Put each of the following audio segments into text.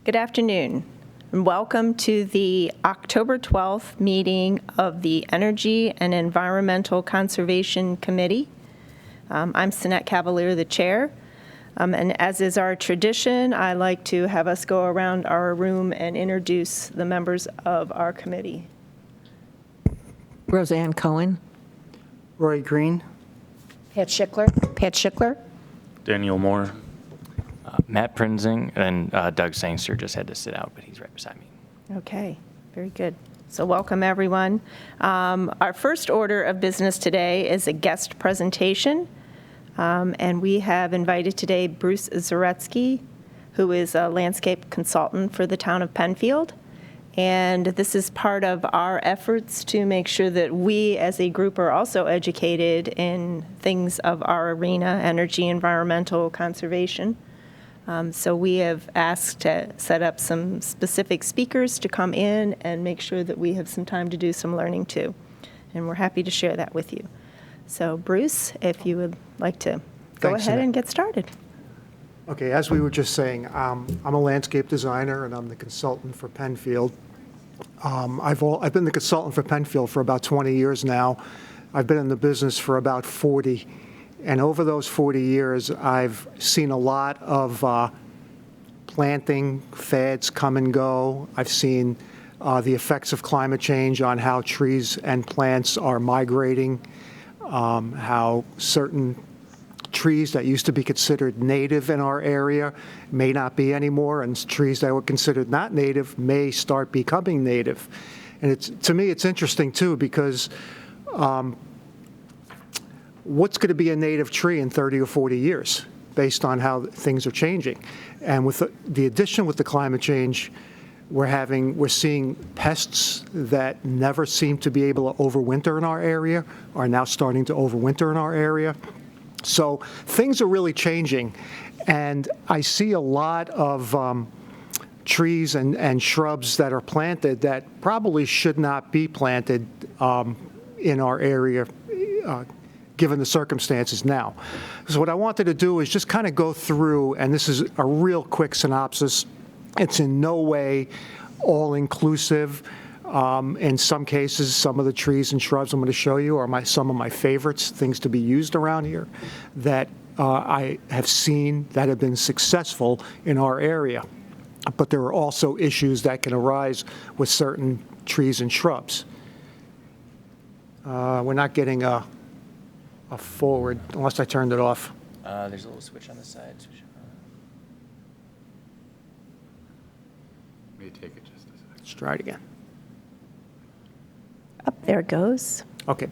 Good afternoon, and welcome to the October 12th meeting of the Energy and Environmental Conservation Committee. I'm Cynette Cavaliere, the chair, and as is our tradition, I like to have us go around our room and introduce the members of our committee. Rosanne Cohen. Roy Green. Pat Schichler. Daniel Moore. Matt Prinzing, and Doug Sangster just had to sit out, but he's right beside me. Okay, very good. So welcome, everyone. Our first order of business today is a guest presentation, and we have invited today Bruce Zaretsky, who is a landscape consultant for the Town of Penfield. And this is part of our efforts to make sure that we as a group are also educated in things of our arena, energy, environmental conservation. So we have asked to set up some specific speakers to come in and make sure that we have some time to do some learning too. And we're happy to share that with you. So Bruce, if you would like to go ahead and get started. Okay, as we were just saying, I'm a landscape designer and I'm the consultant for Penfield. I've been the consultant for Penfield for about 20 years now. I've been in the business for about 40. And over those 40 years, I've seen a lot of planting fads come and go. I've seen the effects of climate change on how trees and plants are migrating, how certain trees that used to be considered native in our area may not be anymore, and trees that were considered not native may start becoming native. And to me, it's interesting, too, because what's going to be a native tree in 30 or 40 years based on how things are changing? And with the addition with the climate change, we're seeing pests that never seem to be able to overwinter in our area are now starting to overwinter in our area. So things are really changing, and I see a lot of trees and shrubs that are planted that probably should not be planted in our area given the circumstances now. So what I wanted to do is just kind of go through, and this is a real quick synopsis. It's in no way all-inclusive. In some cases, some of the trees and shrubs I'm going to show you are some of my favorites, things to be used around here that I have seen that have been successful in our area. But there are also issues that can arise with certain trees and shrubs. We're not getting a forward, unless I turned it off. There's a little switch on the side. May take it just a second. Let's try it again. Up there it goes. Okay.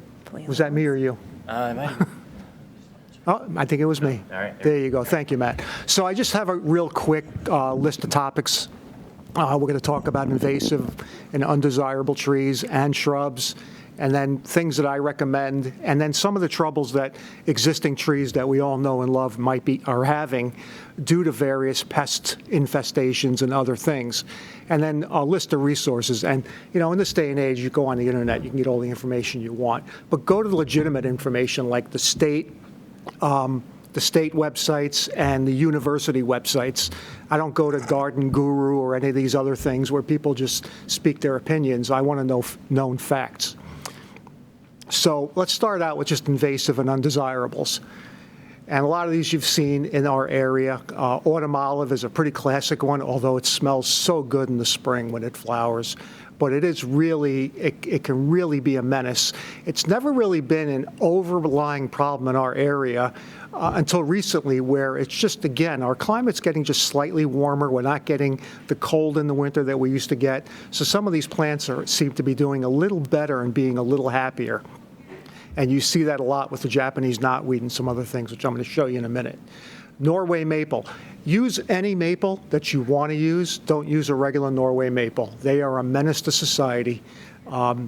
Was that me or you? It might. Oh, I think it was me. All right. There you go. Thank you, Matt. So I just have a real quick list of topics. We're going to talk about invasive and undesirable trees and shrubs, and then things that I recommend, and then some of the troubles that existing trees that we all know and love are having due to various pest infestations and other things. And then a list of resources. And, in this day and age, you go on the internet, you can get all the information you want. But go to the legitimate information like the state websites and the university websites. I don't go to Garden Guru or any of these other things where people just speak their opinions. I want to know known facts. So let's start out with just invasive and undesirables. And a lot of these you've seen in our area. Autumn olive is a pretty classic one, although it smells so good in the spring when it flowers. But it is really, it can really be a menace. It's never really been an overlying problem in our area until recently, where it's just, again, our climate's getting just slightly warmer. We're not getting the cold in the winter that we used to get. So some of these plants seem to be doing a little better and being a little happier. And you see that a lot with the Japanese knotweed and some other things, which I'm going to show you in a minute. Norway maple. Use any maple that you want to use. Don't use a regular Norway maple. They are a menace to society.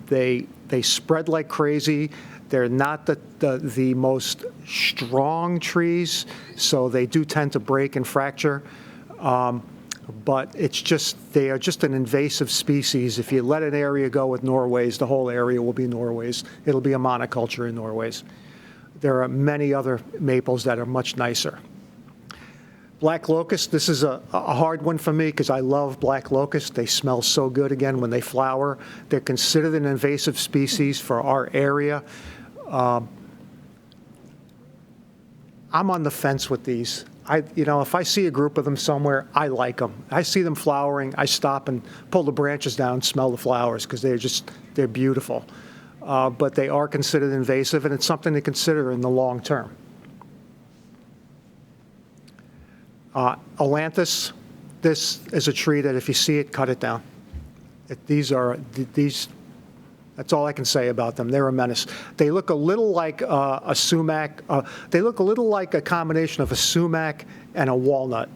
They spread like crazy. They're not the most strong trees, so they do tend to break and fracture. But they are just an invasive species. If you let an area go with Norways, the whole area will be Norways. It'll be a monoculture in Norways. There are many other maples that are much nicer. Black locust, this is a hard one for me because I love black locust. They smell so good again when they flower. They're considered an invasive species for our area. I'm on the fence with these. If I see a group of them somewhere, I like them. I see them flowering, I stop and pull the branches down, smell the flowers because they're beautiful. But they are considered invasive, and it's something to consider in the long term. Ailanthus, this is a tree that if you see it, cut it down. That's all I can say about them. They're a menace. They look a little like a sumac. They look a little like a combination of a sumac and a walnut,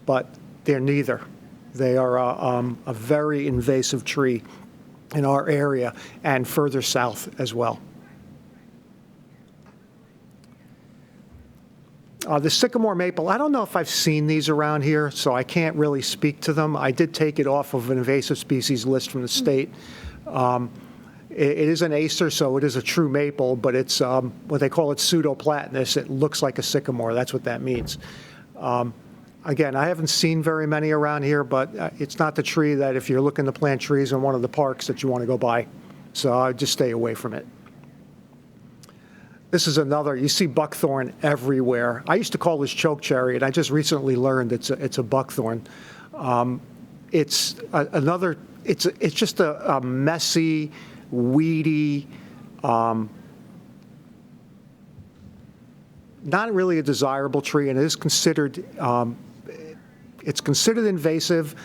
but they're neither. They are a very invasive tree in our area and further south as well. The sycamore maple, I don't know if I've seen these around here, so I can't really speak to them. I did take it off of an invasive species list from the state. It is an acer, so it is a true maple, but it's what they call it pseudoplatanus. It looks like a sycamore. That's what that means. Again, I haven't seen very many around here, but it's not the tree that if you're looking to plant trees in one of the parks that you want to go by. So I just stay away from it. This is another, you see buckthorn everywhere. I used to call this chokecherry, and I just recently learned it's a buckthorn. It's just a messy, weedy, not really a desirable tree, and it is considered, it's considered invasive.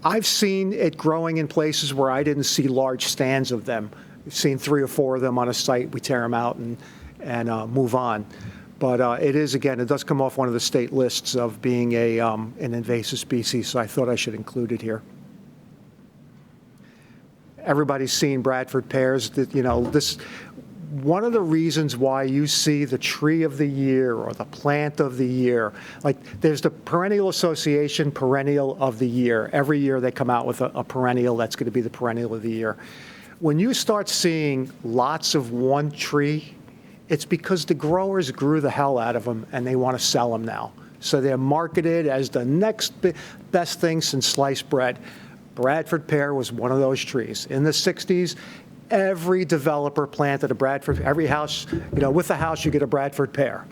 I've seen it growing in places where I didn't see large stands of them. We've seen 3 or 4 of them on a site. We tear them out and move on. But it is, again, it does come off one of the state lists of being an invasive species, so I thought I should include it here. Everybody's seen Bradford pears. One of the reasons why you see the tree of the year or the plant of the year, like there's the perennial association perennial of the year. Every year they come out with a perennial that's going to be the perennial of the year. When you start seeing lots of one tree, it's because the growers grew the hell out of them and they want to sell them now. So they're marketed as the next best thing since sliced bread. Bradford pear was one of those trees. In the 60s, every developer planted a Bradford, every house, with the house you get a Bradford pear.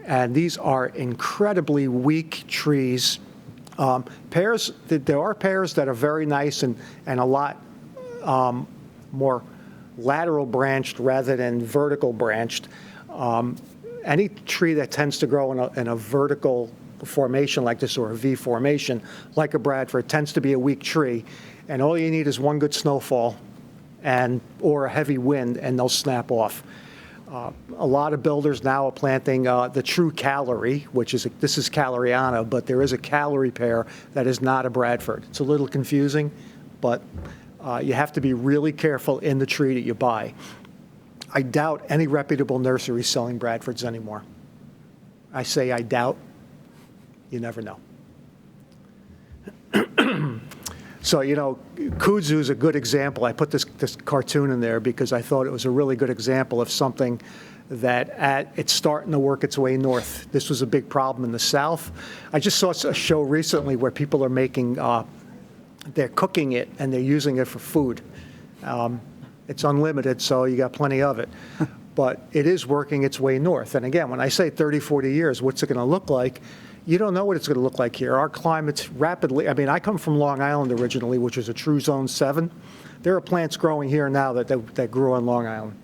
And these are incredibly weak trees. Pears, there are pears that are very nice and a lot more lateral branched rather than vertical branched. Any tree that tends to grow in a vertical formation like this or a V formation like a Bradford tends to be a weak tree, and all you need is one good snowfall or a heavy wind and they'll snap off. A lot of builders now are planting the true Cavaliere, this is Cavalieriana, but there is a Cavaliere pear that is not a Bradford. It's a little confusing, but you have to be really careful in the tree that you buy. I doubt any reputable nursery is selling Bradfords anymore. I say I doubt. You never know. So, kudzu is a good example. I put this cartoon in there because I thought it was a really good example of something that it's starting to work its way north. This was a big problem in the South. I just saw a show recently where people are making, they're cooking it and they're using it for food. It's unlimited, so you got plenty of it. But it is working its way north. And again, when I say 30, 40 years, what's it going to look like? You don't know what it's going to look like here. Our climate's rapidly, I come from Long Island originally, which is a true zone 7. There are plants growing here now that grew on Long Island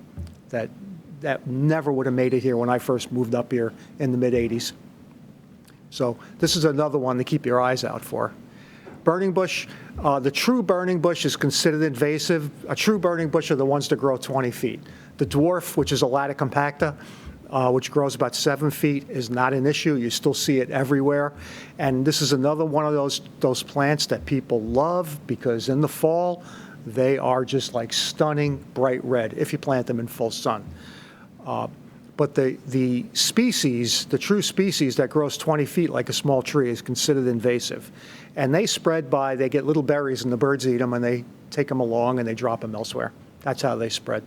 that never would have made it here when I first moved up here in the mid-'80s. So this is another one to keep your eyes out for. Burning bush, the true burning bush is considered invasive. A true burning bush are the ones that grow 20 feet. The dwarf, which is Elatta compacta, which grows about 7 feet, is not an issue. You still see it everywhere. And this is another one of those plants that people love because in the fall, they are just like stunning bright red if you plant them in full sun. But the species, the true species that grows 20 feet like a small tree is considered invasive. And they they get little berries and the birds eat them and they take them along and they drop them elsewhere. That's how they spread.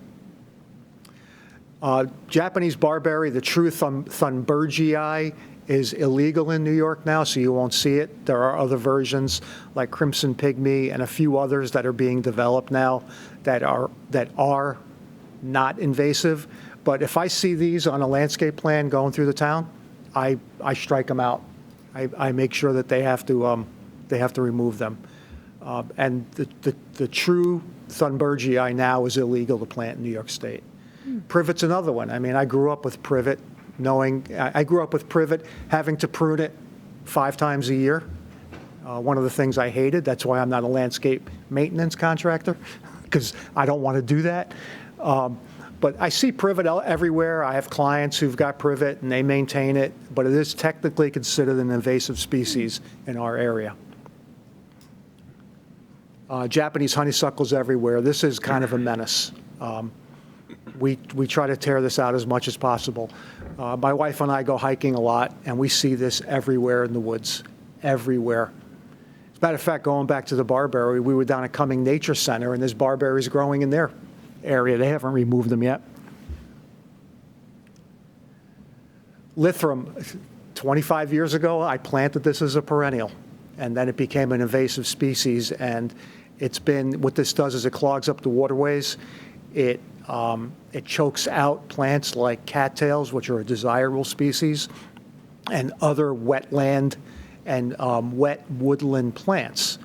Japanese barberry, the true Thunbergii, is illegal in New York now, so you won't see it. There are other versions like Crimson Pygmy and a few others that are being developed now that are not invasive. But if I see these on a landscape plan going through the town, I strike them out. I make sure that they have to remove them. And the true Thunbergii now is illegal to plant in New York State. Privet's another one. I mean, I grew up with privet, having to prune it 5 times a year. One of the things I hated, that's why I'm not a landscape maintenance contractor, because I don't want to do that. But I see privet everywhere. I have clients who've got privet and they maintain it, but it is technically considered an invasive species in our area. Japanese honeysuckles everywhere. This is kind of a menace. We try to tear this out as much as possible. My wife and I go hiking a lot, and we see this everywhere in the woods, everywhere. As a matter of fact, going back to the barberry, we were down at Cumming Nature Center, and there's barberries growing in their area. They haven't removed them yet. Lithrum, 25 years ago, I planted this as a perennial, and then it became an invasive species, and it's been, what this does is it clogs up the waterways. It chokes out plants like cattails, which are a desirable species, and other wetland and wet woodland plants.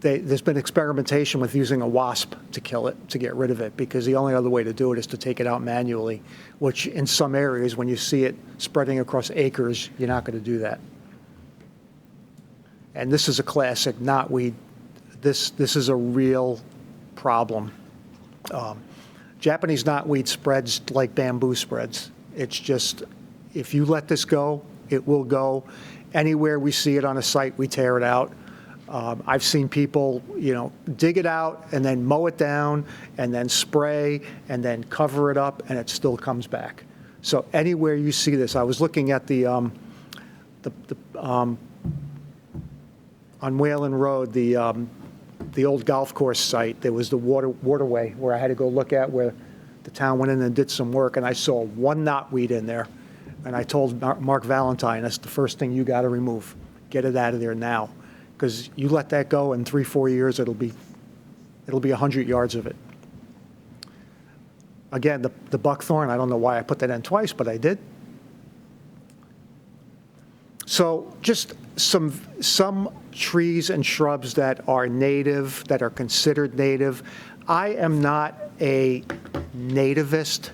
There's been experimentation with using a wasp to kill it, to get rid of it, because the only other way to do it is to take it out manually, which in some areas, when you see it spreading across acres, you're not going to do that. And this is a classic knotweed. This is a real problem. Japanese knotweed spreads like bamboo spreads. It's just, if you let this go, it will go. Anywhere we see it on a site, we tear it out. I've seen people, dig it out and then mow it down and then spray and then cover it up, and it still comes back. So anywhere you see this, I was looking at on Whalen Road, the old golf course site. There was the waterway where I had to go look at, where the town went in and did some work, and I saw one knotweed in there. And I told Mark Valentine, that's the first thing you got to remove. Get it out of there now. Because you let that go in 3-4 years, it'll be 100 yards of it. Again, the buckthorn, I don't know why I put that in twice, but I did. So just some trees and shrubs that are native, that are considered native. I am not a nativist.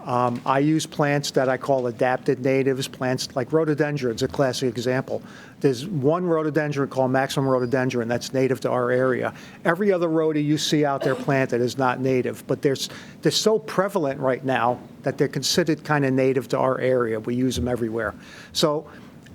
I use plants that I call adapted natives, plants like rhododendron is a classic example. There's one rhododendron called maximum rhododendron that's native to our area. Every other rhoda you see out there planted is not native, but they're so prevalent right now that they're considered kind of native to our area. We use them everywhere. So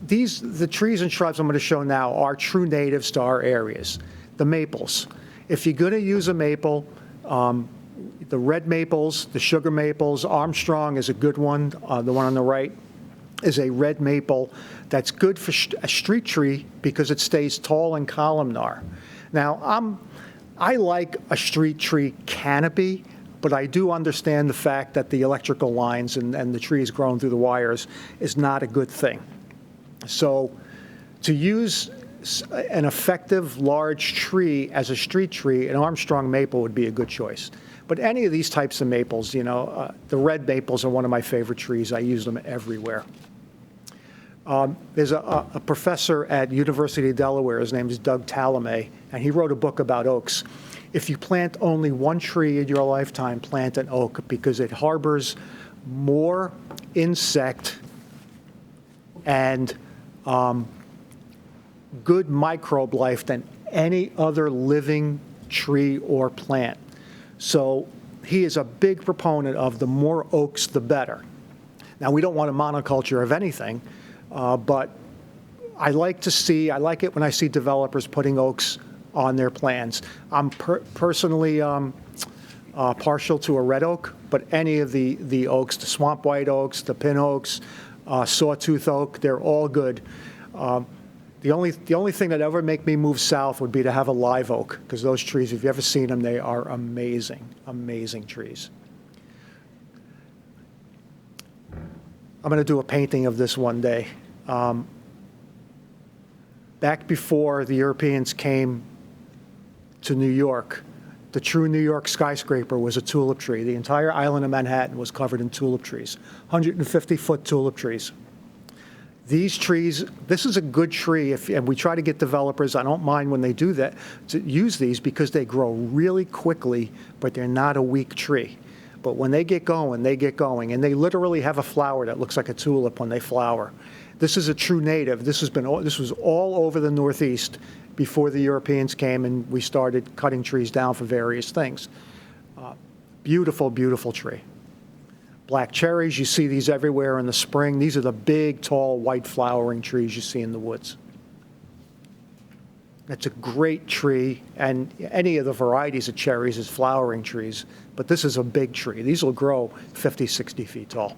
the trees and shrubs I'm going to show now are true natives to our areas. The maples. If you're going to use a maple, the red maples, the sugar maples, Armstrong is a good one. The one on the right is a red maple that's good for a street tree because it stays tall and columnar. Now, I like a street tree canopy, but I do understand the fact that the electrical lines and the trees growing through the wires is not a good thing. So to use an effective large tree as a street tree, an Armstrong maple would be a good choice. But any of these types of maples, the red maples are one of my favorite trees. I use them everywhere. There's a professor at University of Delaware, his name is Doug Talamay, and he wrote a book about oaks. If you plant only one tree in your lifetime, plant an oak, because it harbors more insect and good microbe life than any other living tree or plant. So he is a big proponent of the more oaks, the better. Now, we don't want a monoculture of anything, but I like it when I see developers putting oaks on their plans. I'm personally partial to a red oak, but any of the oaks, the swamp white oaks, the pin oaks, sawtooth oak, they're all good. The only thing that ever make me move south would be to have a live oak, because those trees, if you've ever seen them, they are amazing, amazing trees. I'm going to do a painting of this one day. Back before the Europeans came to New York, the true New York skyscraper was a tulip tree. The entire island of Manhattan was covered in tulip trees, 150-foot tulip trees. These trees, this is a good tree, and we try to get developers, I don't mind when they do that, to use these because they grow really quickly, but they're not a weak tree. But when they get going, and they literally have a flower that looks like a tulip when they flower. This is a true native. This was all over the Northeast before the Europeans came and we started cutting trees down for various things. Beautiful, beautiful tree. Black cherries, you see these everywhere in the spring. These are the big, tall, white flowering trees you see in the woods. It's a great tree, and any of the varieties of cherries is flowering trees, but this is a big tree. These will grow 50, 60 feet tall.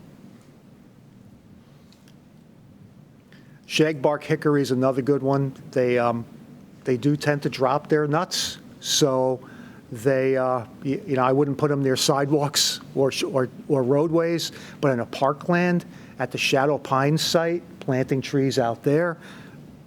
Shagbark hickory is another good one. They do tend to drop their nuts, so they, I wouldn't put them near sidewalks or roadways, but in a parkland at the Shadow Pines site, planting trees out there.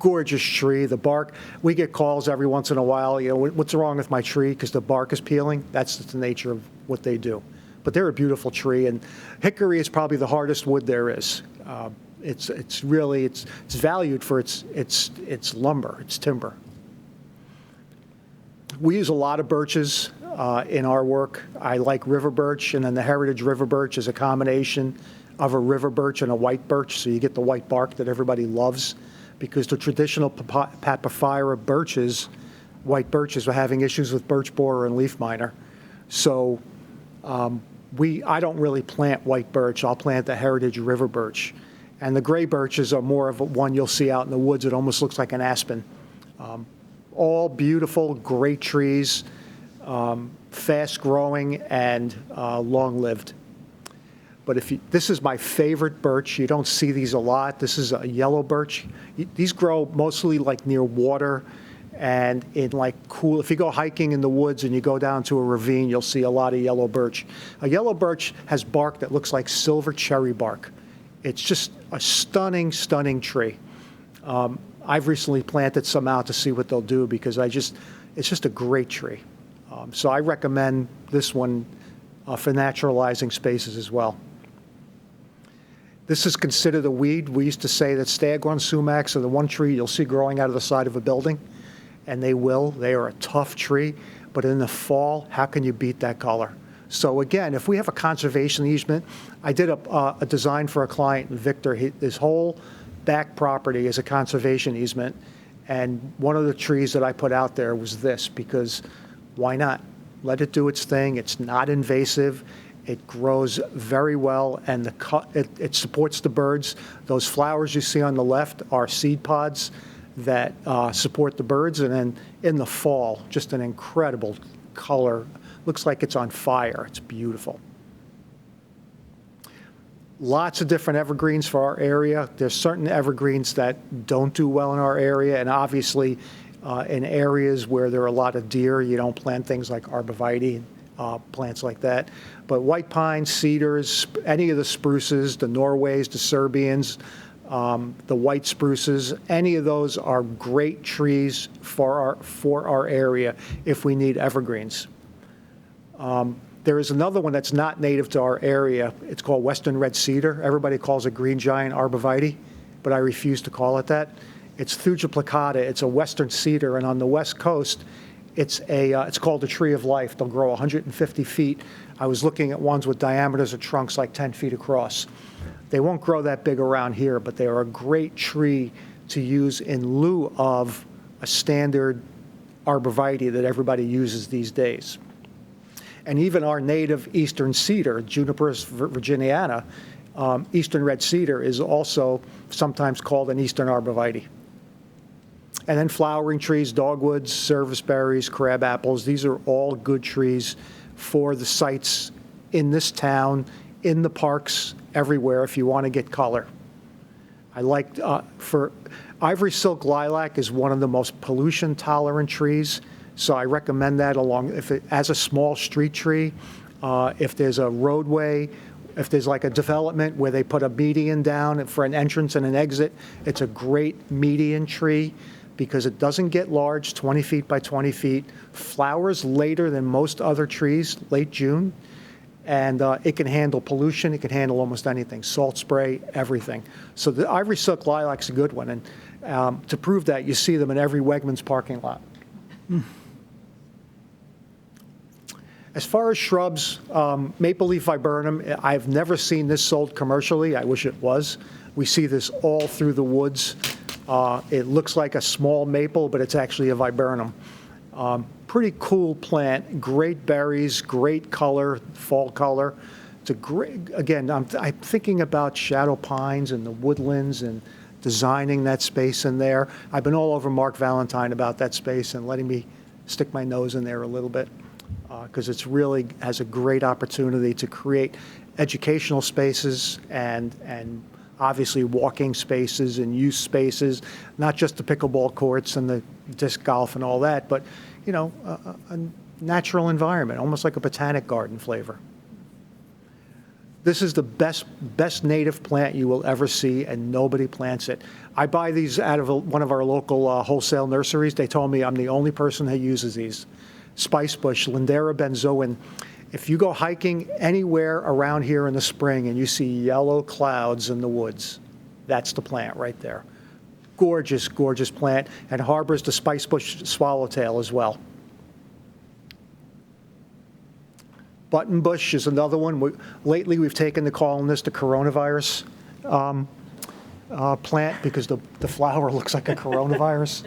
Gorgeous tree, the bark. We get calls every once in a while, what's wrong with my tree because the bark is peeling? That's the nature of what they do. But they're a beautiful tree, and hickory is probably the hardest wood there is. It's valued for its lumber, its timber. We use a lot of birches in our work. I like river birch, and then the heritage river birch is a combination of a river birch and a white birch, so you get the white bark that everybody loves, because the traditional Papyrus birches, white birches, were having issues with birch borer and leaf miner. So I don't really plant white birch. I'll plant the heritage river birch. And the gray birches are more of one you'll see out in the woods. It almost looks like an aspen. All beautiful, great trees, fast growing and long lived. But this is my favorite birch. You don't see these a lot. This is a yellow birch. These grow mostly like near water and in like cool, if you go hiking in the woods and you go down to a ravine, you'll see a lot of yellow birch. A yellow birch has bark that looks like silver cherry bark. It's just a stunning, stunning tree. I've recently planted some out to see what they'll do because it's just a great tree. So I recommend this one for naturalizing spaces as well. This is considered a weed. We used to say that staghorn sumacs are the one tree you'll see growing out of the side of a building, and they will. They are a tough tree, but in the fall, how can you beat that color? So again, if we have a conservation easement, I did a design for a client, Victor. His whole back property is a conservation easement, and one of the trees that I put out there was this, because why not? Let it do its thing. It's not invasive. It grows very well, and it supports the birds. Those flowers you see on the left are seed pods that support the birds, and then in the fall, just an incredible color. Looks like it's on fire. It's beautiful. Lots of different evergreens for our area. There's certain evergreens that don't do well in our area, and obviously in areas where there are a lot of deer, you don't plant things like arborvitae, plants like that. But white pines, cedars, any of the spruces, the Norways, the Serbians, the white spruces, any of those are great trees for our area if we need evergreens. There is another one that's not native to our area. It's called Western red cedar. Everybody calls it green giant arborvitae, but I refuse to call it that. It's Thuja plicata. It's a western cedar, and on the west coast, it's called the tree of life. They'll grow 150 feet. I was looking at ones with diameters of trunks like 10 feet across. They won't grow that big around here, but they are a great tree to use in lieu of a standard arborvitae that everybody uses these days. And even our native eastern cedar, Juniperus virginiana, eastern red cedar is also sometimes called an eastern arborvitae. And then flowering trees, dogwoods, serviceberries, crab apples, these are all good trees for the sites in this town, in the parks, everywhere if you want to get color. I like, for ivory silk lilac is one of the most pollution tolerant trees. So I recommend that as a small street tree. If there's a roadway If there's like a development where they put a median down for an entrance and an exit, it's a great median tree because it doesn't get large, 20 feet by 20 feet, flowers later than most other trees, late June, and it can handle pollution, it can handle almost anything, salt spray, everything. So the ivory silk lilac's a good one, and to prove that, you see them in every Wegmans parking lot. As far as shrubs, maple leaf viburnum, I've never seen this sold commercially. I wish it was. We see this all through the woods. It looks like a small maple, but it's actually a viburnum. Pretty cool plant, great berries, great color, fall color. It's a great, again, I'm thinking about shadow pines and the woodlands and designing that space in there. I've been all over Mark Valentine about that space and letting me stick my nose in there a little bit because it's really has a great opportunity to create educational spaces and obviously walking spaces and use spaces, not just the pickleball courts and the disc golf and all that, but you know, a natural environment, almost like a botanic garden flavor. This is the best native plant you will ever see, and nobody plants it. I buy these out of one of our local wholesale nurseries. They told me I'm the only person who uses these. Spice bush, Lindera benzoin. If you go hiking anywhere around here in the spring and you see yellow clouds in the woods, that's the plant right there. Gorgeous, gorgeous plant, and harbors the spice bush swallowtail as well. Button bush is another one. Lately, we've taken to calling this the coronavirus plant because the flower looks like a coronavirus.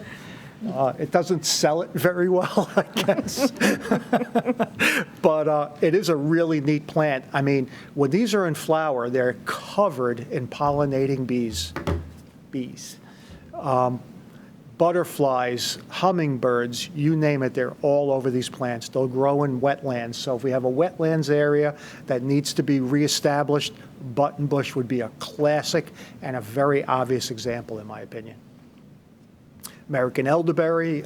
It doesn't sell it very well, I guess. But it is a really neat plant. I mean, when these are in flower, they're covered in pollinating bees. Butterflies, hummingbirds, you name it, they're all over these plants. They'll grow in wetlands. So if we have a wetlands area that needs to be reestablished, button bush would be a classic and a very obvious example, in my opinion. American elderberry,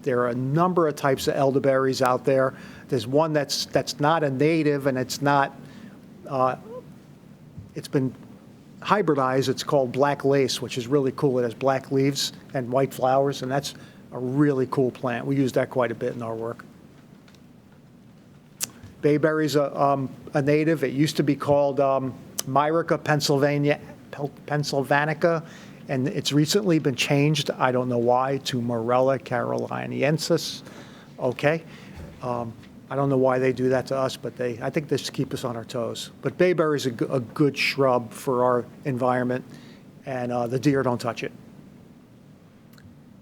there are a number of types of elderberries out there. There's one that's not a native and it's not, it's been hybridized. It's called black lace, which is really cool. It has black leaves and white flowers, and that's a really cool plant. We use that quite a bit in our work. Bayberry's a native. It used to be called Myrica pennsylvanica, and it's recently been changed, I don't know why, to Morella caroliniensis. Okay. I don't know why they do that to us, but I think they just keep us on our toes. But bayberry is a good shrub for our environment, and the deer don't touch it.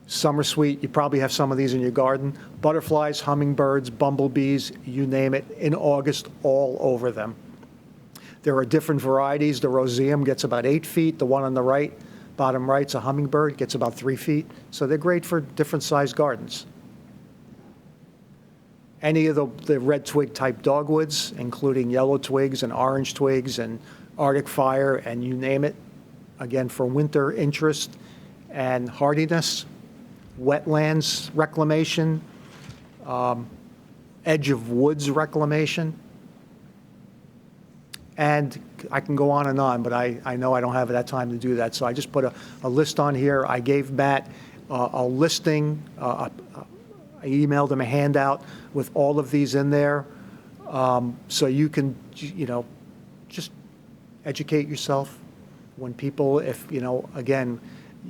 Summer sweet, you probably have some of these in your garden. Butterflies, hummingbirds, bumblebees, you name it, in August, all over them. There are different varieties. The roseum gets about 8 feet. The one on the right, bottom right's a hummingbird, gets about 3 feet. So they're great for different sized gardens. Any of the red twig type dogwoods, including yellow twigs and orange twigs and Arctic fire and you name it, again, for winter interest and hardiness, wetlands reclamation, edge of woods reclamation. And I can go on, but I know I don't have that time to do that. So I just put a list on here. I gave Matt a listing, I emailed him a handout with all of these in there, so you can, just educate yourself. When people, again,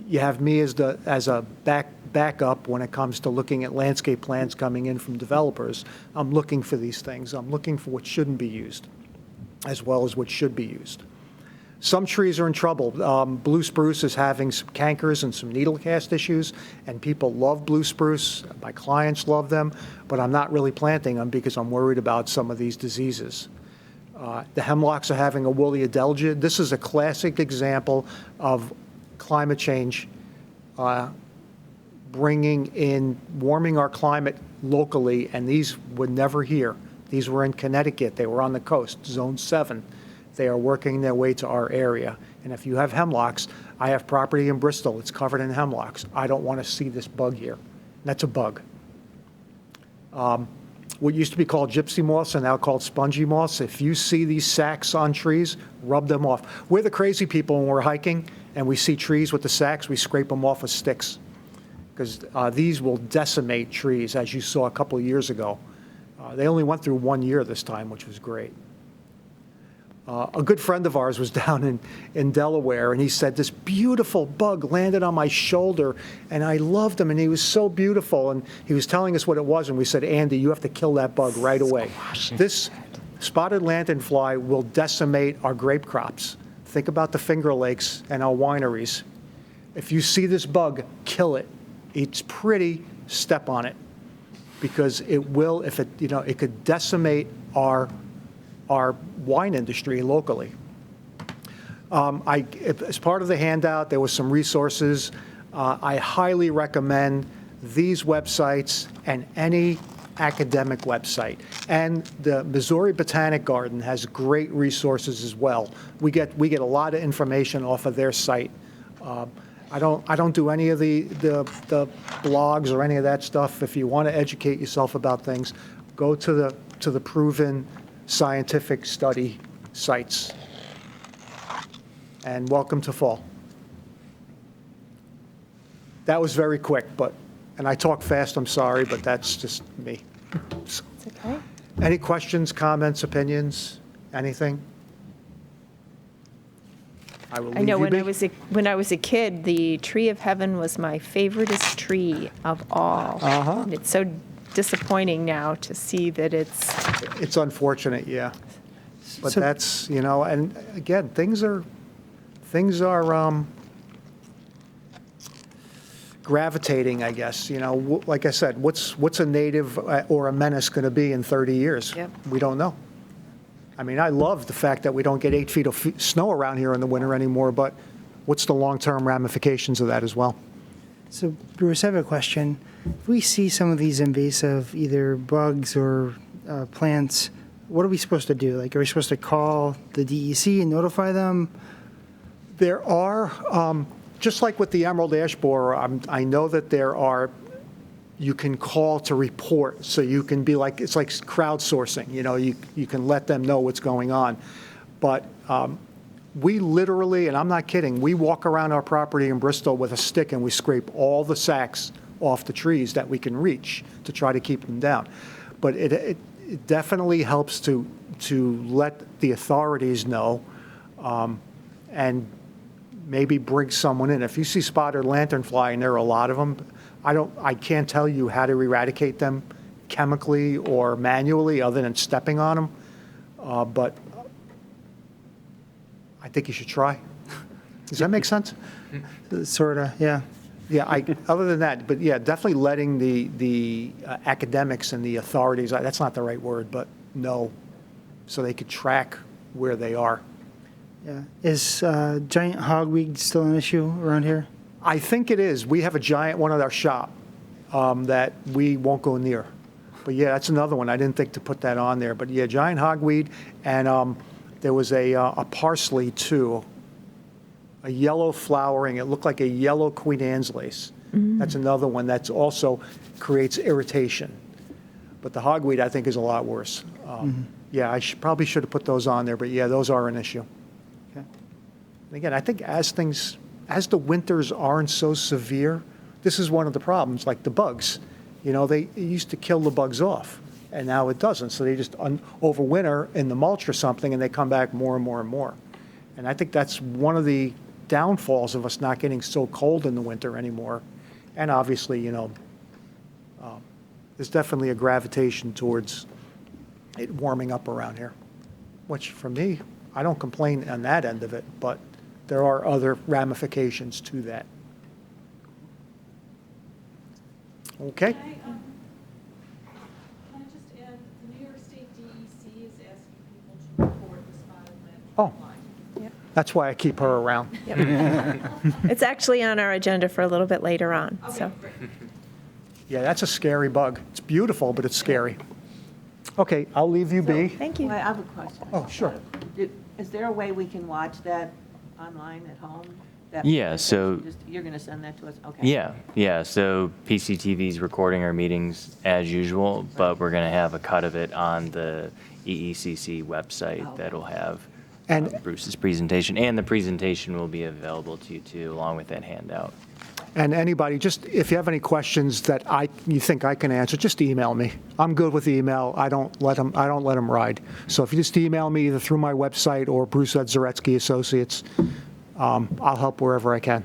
you have me as a backup when it comes to looking at landscape plans coming in from developers. I'm looking for these things. I'm looking for what shouldn't be used, as well as what should be used. Some trees are in trouble. Blue spruce is having some cankers and some needle cast issues, and people love blue spruce. My clients love them, but I'm not really planting them because I'm worried about some of these diseases. The hemlocks are having a woolly adelgid. This is a classic example of climate change warming our climate locally, and these were never here. These were in Connecticut. They were on the coast, Zone 7. They are working their way to our area. And if you have hemlocks, I have property in Bristol. It's covered in hemlocks. I don't want to see this bug here. That's a bug. what used to be called gypsy moths are now called spongy moths. If you see these sacks on trees, rub them off. We're the crazy people when we're hiking and we see trees with the sacks, we scrape them off with sticks. Because these will decimate trees, as you saw a couple of years ago. They only went through 1 year this time, which was great. A good friend of ours was down in Delaware, and he said, this beautiful bug landed on my shoulder, and I loved him, and he was so beautiful. And he was telling us what it was, and we said, Andy, you have to kill that bug right away. This spotted lanternfly will decimate our grape crops. Think about the Finger Lakes and our wineries. If you see this bug, kill it. It's pretty, step on it. Because it will, if it, it could decimate our wine industry locally. As part of the handout, there was some resources. I highly recommend these websites and any academic website. And the Missouri Botanic Garden has great resources as well. We get a lot of information off of their site. I don't do any of the blogs or any of that stuff. If you want to educate yourself about things, go to the proven scientific study sites. And welcome to fall. That was very quick, and I talk fast, I'm sorry, but that's just me. It's okay. Any questions, comments, opinions, anything? I will leave I know you be. when I was a kid, the tree of heaven was my favoriteest tree of all. Uh-huh. And it's so disappointing now to see that It's unfortunate, yeah. But So- that's, and again, things are gravitating, I guess. Like I said, what's a native or a menace going to be in 30 years? Yep. We don't know. I mean, I love the fact that we don't get 8 feet of snow around here in the winter anymore, but what's the long-term ramifications of that as well? So, Bruce, I have a question. If we see some of these invasive, either bugs or plants, what are we supposed to do? Like, are we supposed to call the DEC and notify them? There are, just like with the emerald ash borer, I know that there are, you can call to report, so you can be like, it's like crowdsourcing, you can let them know what's going on. But we literally, and I'm not kidding, we walk around our property in Bristol with a stick and we scrape all the sacks off the trees that we can reach to try to keep them down. But it definitely helps to let the authorities know and maybe bring someone in. If you see spotted lanternfly, and there are a lot of them, I can't tell you how to eradicate them chemically or manually other than stepping on them, but I think you should try. Does that make sense? Sort of, yeah. Yeah, other than that, but yeah, definitely letting the academics and the authorities, that's not the right word, but know, so they could track where they are. Yeah. Is giant hogweed still an issue around here? I think it is. We have a giant one at our shop that we won't go near. But yeah, that's another one. I didn't think to put that on there. But yeah, giant hogweed, and there was a parsley too, a yellow flowering. It looked like a yellow Queen Anne's lace. That's another one that's also creates irritation. But the hogweed, I think, is a lot worse. Yeah, I probably should have put those on there. But yeah, those are an issue. Okay. And again, I think as the winters aren't so severe, this is one of the problems, like the bugs. They used to kill the bugs off, and now it doesn't. So they just overwinter in the mulch or something, and they come back more and more and more. And I think that's one of the downfalls of us not getting so cold in the winter anymore. And obviously, there's definitely a gravitation towards it warming up around here, which for me, I don't complain on that end of it, but there are other ramifications to that. Okay. Can I just add, the New York State DEC is asking people to report the spotted Oh. lanternfly. That's why I keep her around. It's actually on our agenda for a little bit later on, so. Okay, great. Yeah, that's a scary bug. It's beautiful, but it's scary. Okay, I'll leave you be. Thank you. Well, I have a question. Oh, sure. Is there a way we can watch that online at home? That Yeah, presentation, so- just- You're going to send that to us? Okay. Yeah. So PCTV's recording our meetings as usual, but we're going to have a cut of it on the EECC website Oh. that'll have And- Bruce's presentation, and the presentation will be available to you too, along with that handout. And anybody, just if you have any questions that you think I can answer, just email me. I'm good with email. I don't let them ride. So if you just email me either through my website or Bruce at Zaretsky Associates, I'll help wherever I can.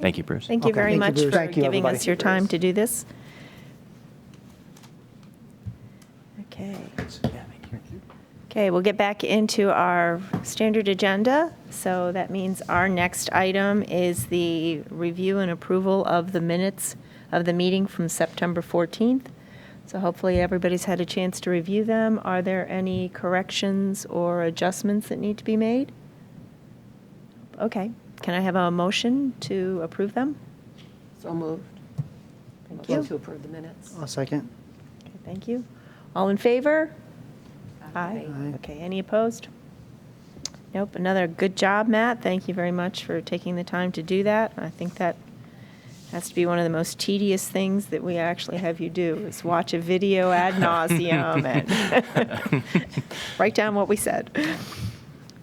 Thank you, Bruce. Thank you Okay. very Thank you, much Bruce. for Thank you, giving everybody. us your time to do this. Okay. Okay, we'll get back into our standard agenda. So that means our next item is the review and approval of the minutes of the meeting from September 14th. So hopefully everybody's had a chance to review them. Are there any corrections or adjustments that need to be made? Okay, can I have a motion to approve them? So moved. Thank you. To approve the minutes. I'll second. Okay, thank you. All in favor? Aye. Aye. Okay, any opposed? Nope, another good job, Matt. Thank you very much for taking the time to do that. I think that has to be one of the most tedious things that we actually have you do, is watch a video ad nauseum and write down what we said.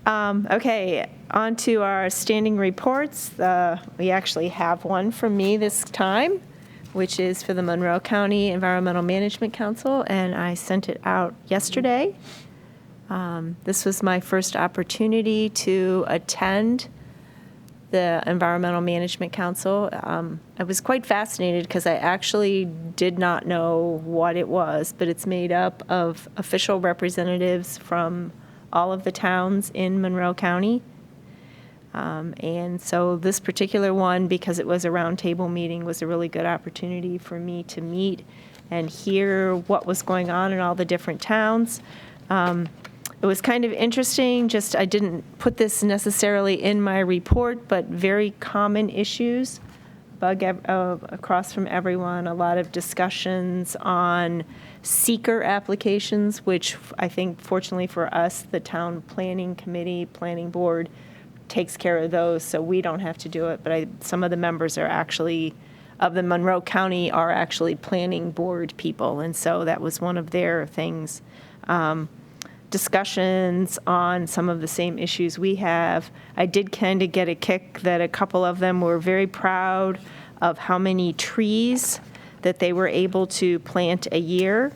Okay, on to our standing reports. We actually have one from me this time, which is for the Monroe County Environmental Management Council, and I sent it out yesterday. This was my first opportunity to attend the Environmental Management Council. I was quite fascinated because I actually did not know what it was, but it's made up of official representatives from all of the towns in Monroe County. And so this particular one, because it was a roundtable meeting, was a really good opportunity for me to meet and hear what was going on in all the different towns. It was kind of interesting, just I didn't put this necessarily in my report, but very common issues across from everyone, a lot of discussions on seeker applications, which I think fortunately for us, the town planning committee, planning board takes care of those, so we don't have to do it. But some of the members are actually, of the Monroe County, are actually planning board people, and so that was one of their things. Discussions on some of the same issues we have. I did kind of get a kick that a couple of them were very proud of how many trees that they were able to plant a year,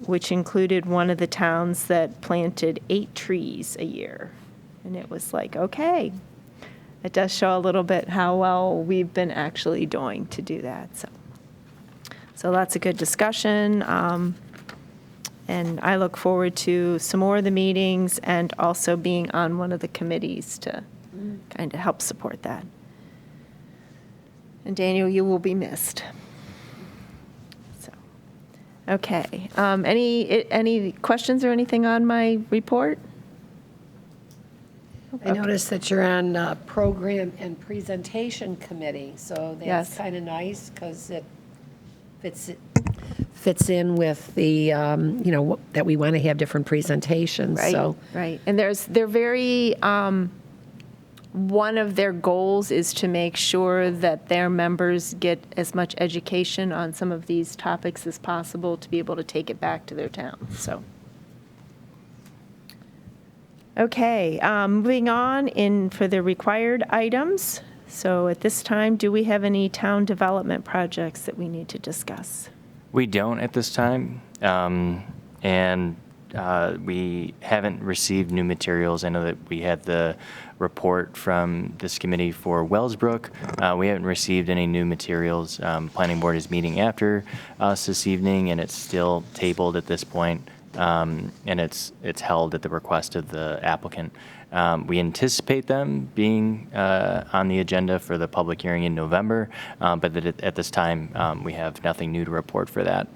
which included one of the towns that planted 8 trees a year. And it was like, okay, it does show a little bit how well we've been actually doing to do that. So that's a good discussion. And I look forward to some more of the meetings and also being on one of the committees to kind of help support that. And Daniel, you will be missed. So, okay. Any questions or anything on my report? I noticed that you're on Program and Presentation Committee, so Yes. that's kind of nice because it fits in with the, that we want to have different presentations, Right, so. right. And they're very, one of their goals is to make sure that their members get as much education on some of these topics as possible to be able to take it back to their town, so. Okay, moving on for the required items. So at this time, do we have any town development projects that we need to discuss? We don't at this time, and we haven't received new materials. I know that we had the report from this committee for Wellsbrook. We haven't received any new materials. Planning board is meeting after us this evening, and it's still tabled at this point, and it's held at the request of the applicant. We anticipate them being on the agenda for the public hearing in November, but at this time, we have nothing new to report for that.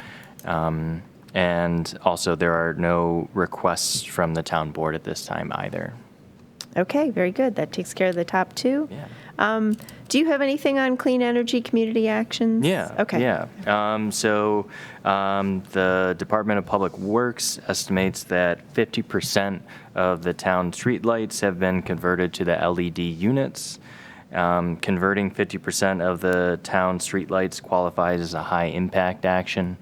And also, there are no requests from the town board at this time either. Okay, very good. That takes care of the top two. Yeah. Do you have anything on clean energy community actions? Yeah. Okay. Yeah. The Department of Public Works estimates that 50% of the town streetlights have been converted to the LED units. Converting 50% of the town streetlights qualifies as a high impact action,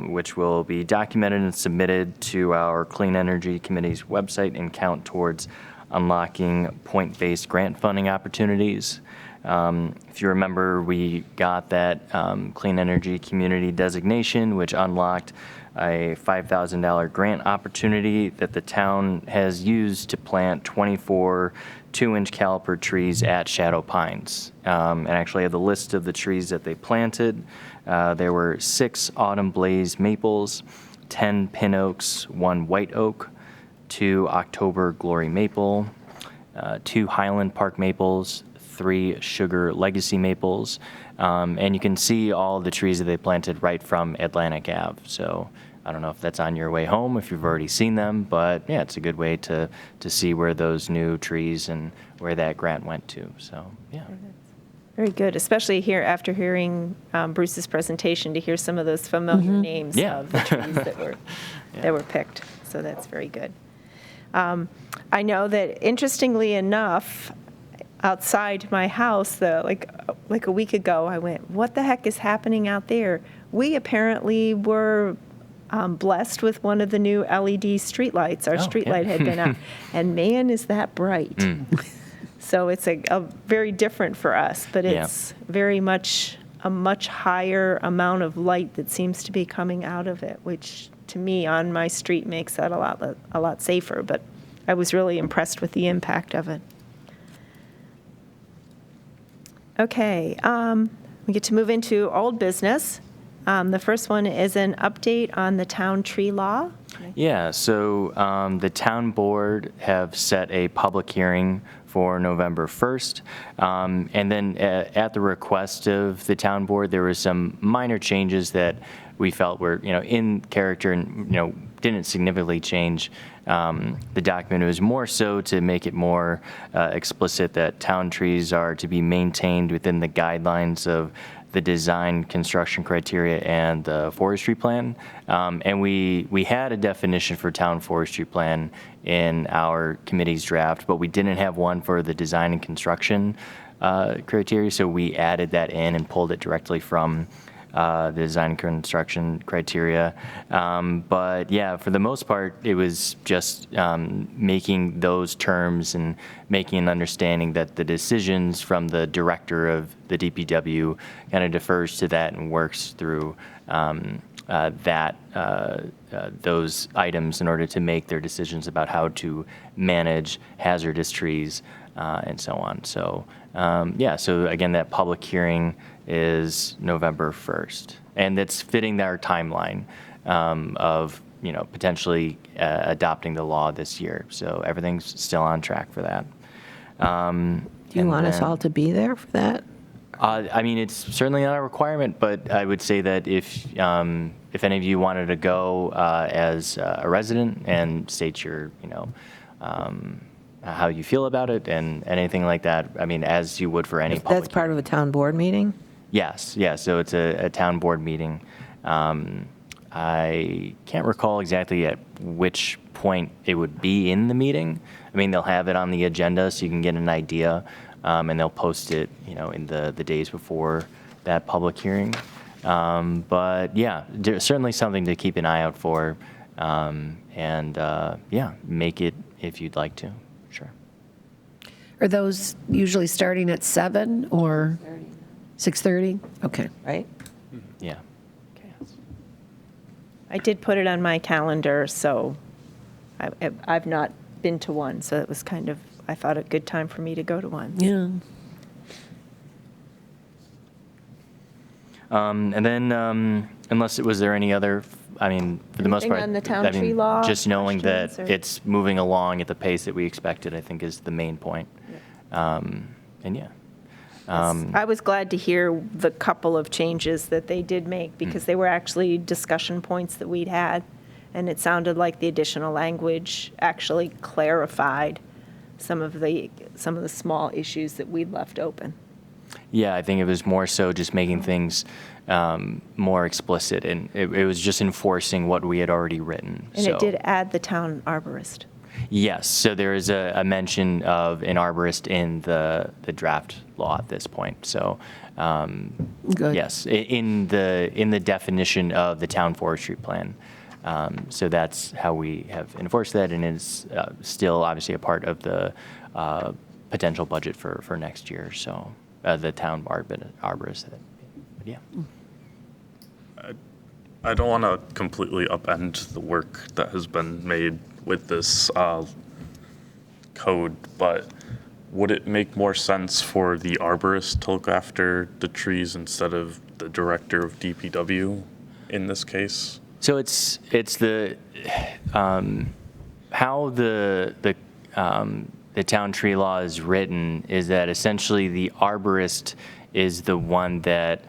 which will be documented and submitted to our Clean Energy Committee's website and count towards unlocking point-based grant funding opportunities. If you remember, we got that Clean Energy Community designation, which unlocked a $5,000 grant opportunity that the town has used to plant 24 2-inch caliper trees at Shadow Pines. And actually, I have the list of the trees that they planted. There were 6 autumn blaze maples, 10 pin oaks, 1 white oak, 2 October glory maple, 2 Highland Park maples, 3 sugar legacy maples, and you can see all the trees that they planted right from Atlantic Ave. So I don't know if that's on your way home, if you've already seen them, but yeah, it's a good way to see where those new trees and where that grant went to. So yeah. Very good, especially here after hearing Bruce's presentation, to hear some of those familiar names Yeah. of the trees that were picked. So that's very good. I know that, interestingly enough, outside my house, like a week ago, I went, what the heck is happening out there? We apparently were blessed with one of the new LED streetlights. Our streetlight had been out, and man, is that bright. So it's a very different for us, but it's very much a much higher amount of light that seems to be coming out of it, which to me on my street makes that a lot safer. But I was really impressed with the impact of it. Okay, we get to move into old business. The first one is an update on the town tree law. Yeah, so the town board have set a public hearing for November 1st. And then at the request of the town board, there were some minor changes that we felt were, in character and, didn't significantly change the document. It was more so to make it more explicit that town trees are to be maintained within the guidelines of the design construction criteria and the forestry plan. And we had a definition for town forestry plan in our committee's draft, but we didn't have one for the design and construction criteria, so we added that in and pulled it directly from the design and construction criteria. But yeah, for the most part, it was just making those terms and making an understanding that the decisions from the director of the DPW kind of defers to that and works through those items in order to make their decisions about how to manage hazardous trees and so on. So so again, that public hearing is November 1st, and that's fitting our timeline of potentially adopting the law this year. So everything's still on track for that. Do you want us all to be there for that? I mean, it's certainly not a requirement, but I would say that if any of you wanted to go as a resident and state your, how you feel about it and anything like that, I mean, as you would for any public. That's part of a town board meeting? Yes, yeah. So it's a town board meeting. I can't recall exactly at which point it would be in the meeting. I mean, they'll have it on the agenda so you can get an idea. And they'll post it, in the days before that public hearing. But yeah, there's certainly something to keep an eye out for, make it if you'd like to. Sure. Are those usually starting at 7 or 6:30? Okay. Right? Yeah. I did put it on my calendar, so I've not been to one, so it was kind of, I thought, a good time for me to go to one. Yeah. And then, was there any other, I mean, for the most Anything part, on the town tree law just knowing that questions, or- it's moving along at the pace that we expected, I think is the main point. I was glad to hear the couple of changes that they did make, because they were actually discussion points that we'd had, and it sounded like the additional language actually clarified some of the small issues that we'd left open. Yeah, I think it was more so just making things more explicit, and it was just enforcing what we had already written. And it did add the town arborist. Yes, so there is a mention of an arborist in the draft law at this point. So, Good. yes, in the definition of the town forestry plan. So that's how we have enforced that, and it's still obviously a part of the potential budget for next year. So the town arborist. But yeah. I don't want to completely upend the work that has been made with this code, but would it make more sense for the arborist to look after the trees instead of the director of DPW in this case? So it's the how the town tree law is written is that essentially the arborist is the one that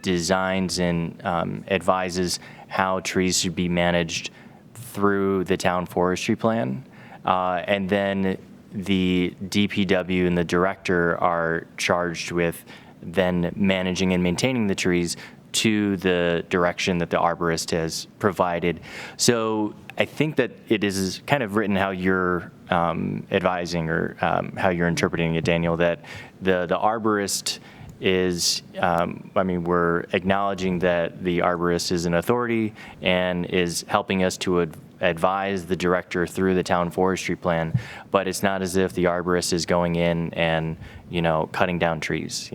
designs and advises how trees should be managed through the town forestry plan, and then the DPW and the director are charged with then managing and maintaining the trees to the direction that the arborist has provided. So I think that it is kind of written how you're advising or how you're interpreting it, Daniel, that the arborist is, we're acknowledging that the arborist is an authority and is helping us to advise the director through the town forestry plan, but it's not as if the arborist is going in and, cutting down trees.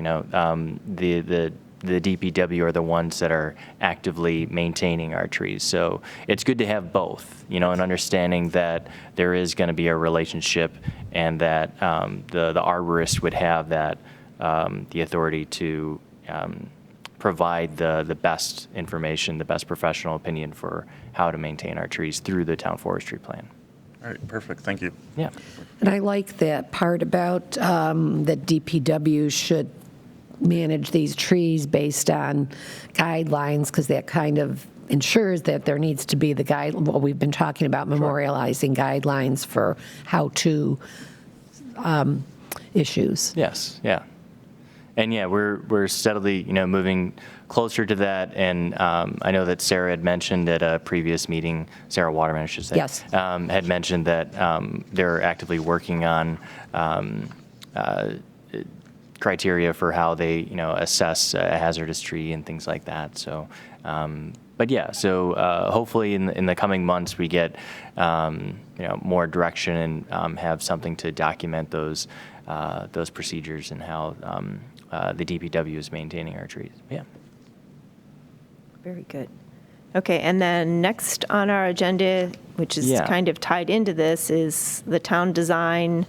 The DPW are the ones that are actively maintaining our trees. So it's good to have both, and understanding that there is going to be a relationship and that the arborist would have that the authority to provide the best information, the best professional opinion for how to maintain our trees through the town forestry plan. All right, perfect. Thank you. Yeah. And I like that part about that DPW should manage these trees based on guidelines, because that kind of ensures that there needs to be what we've been talking about, memorializing guidelines for how to issues. Yes. Yeah. And yeah, we're steadily, moving closer to that. And I know that Sarah had mentioned at a previous meeting, Sarah Waterman, I should say, Yes. Had mentioned that they're actively working on criteria for how they, assess a hazardous tree and things like that. So, but yeah, so hopefully in the coming months we get, more direction and have something to document those procedures and how the DPW is maintaining our trees. Yeah. Very good. Okay, and then next on our agenda, which is kind of tied into this, is the town design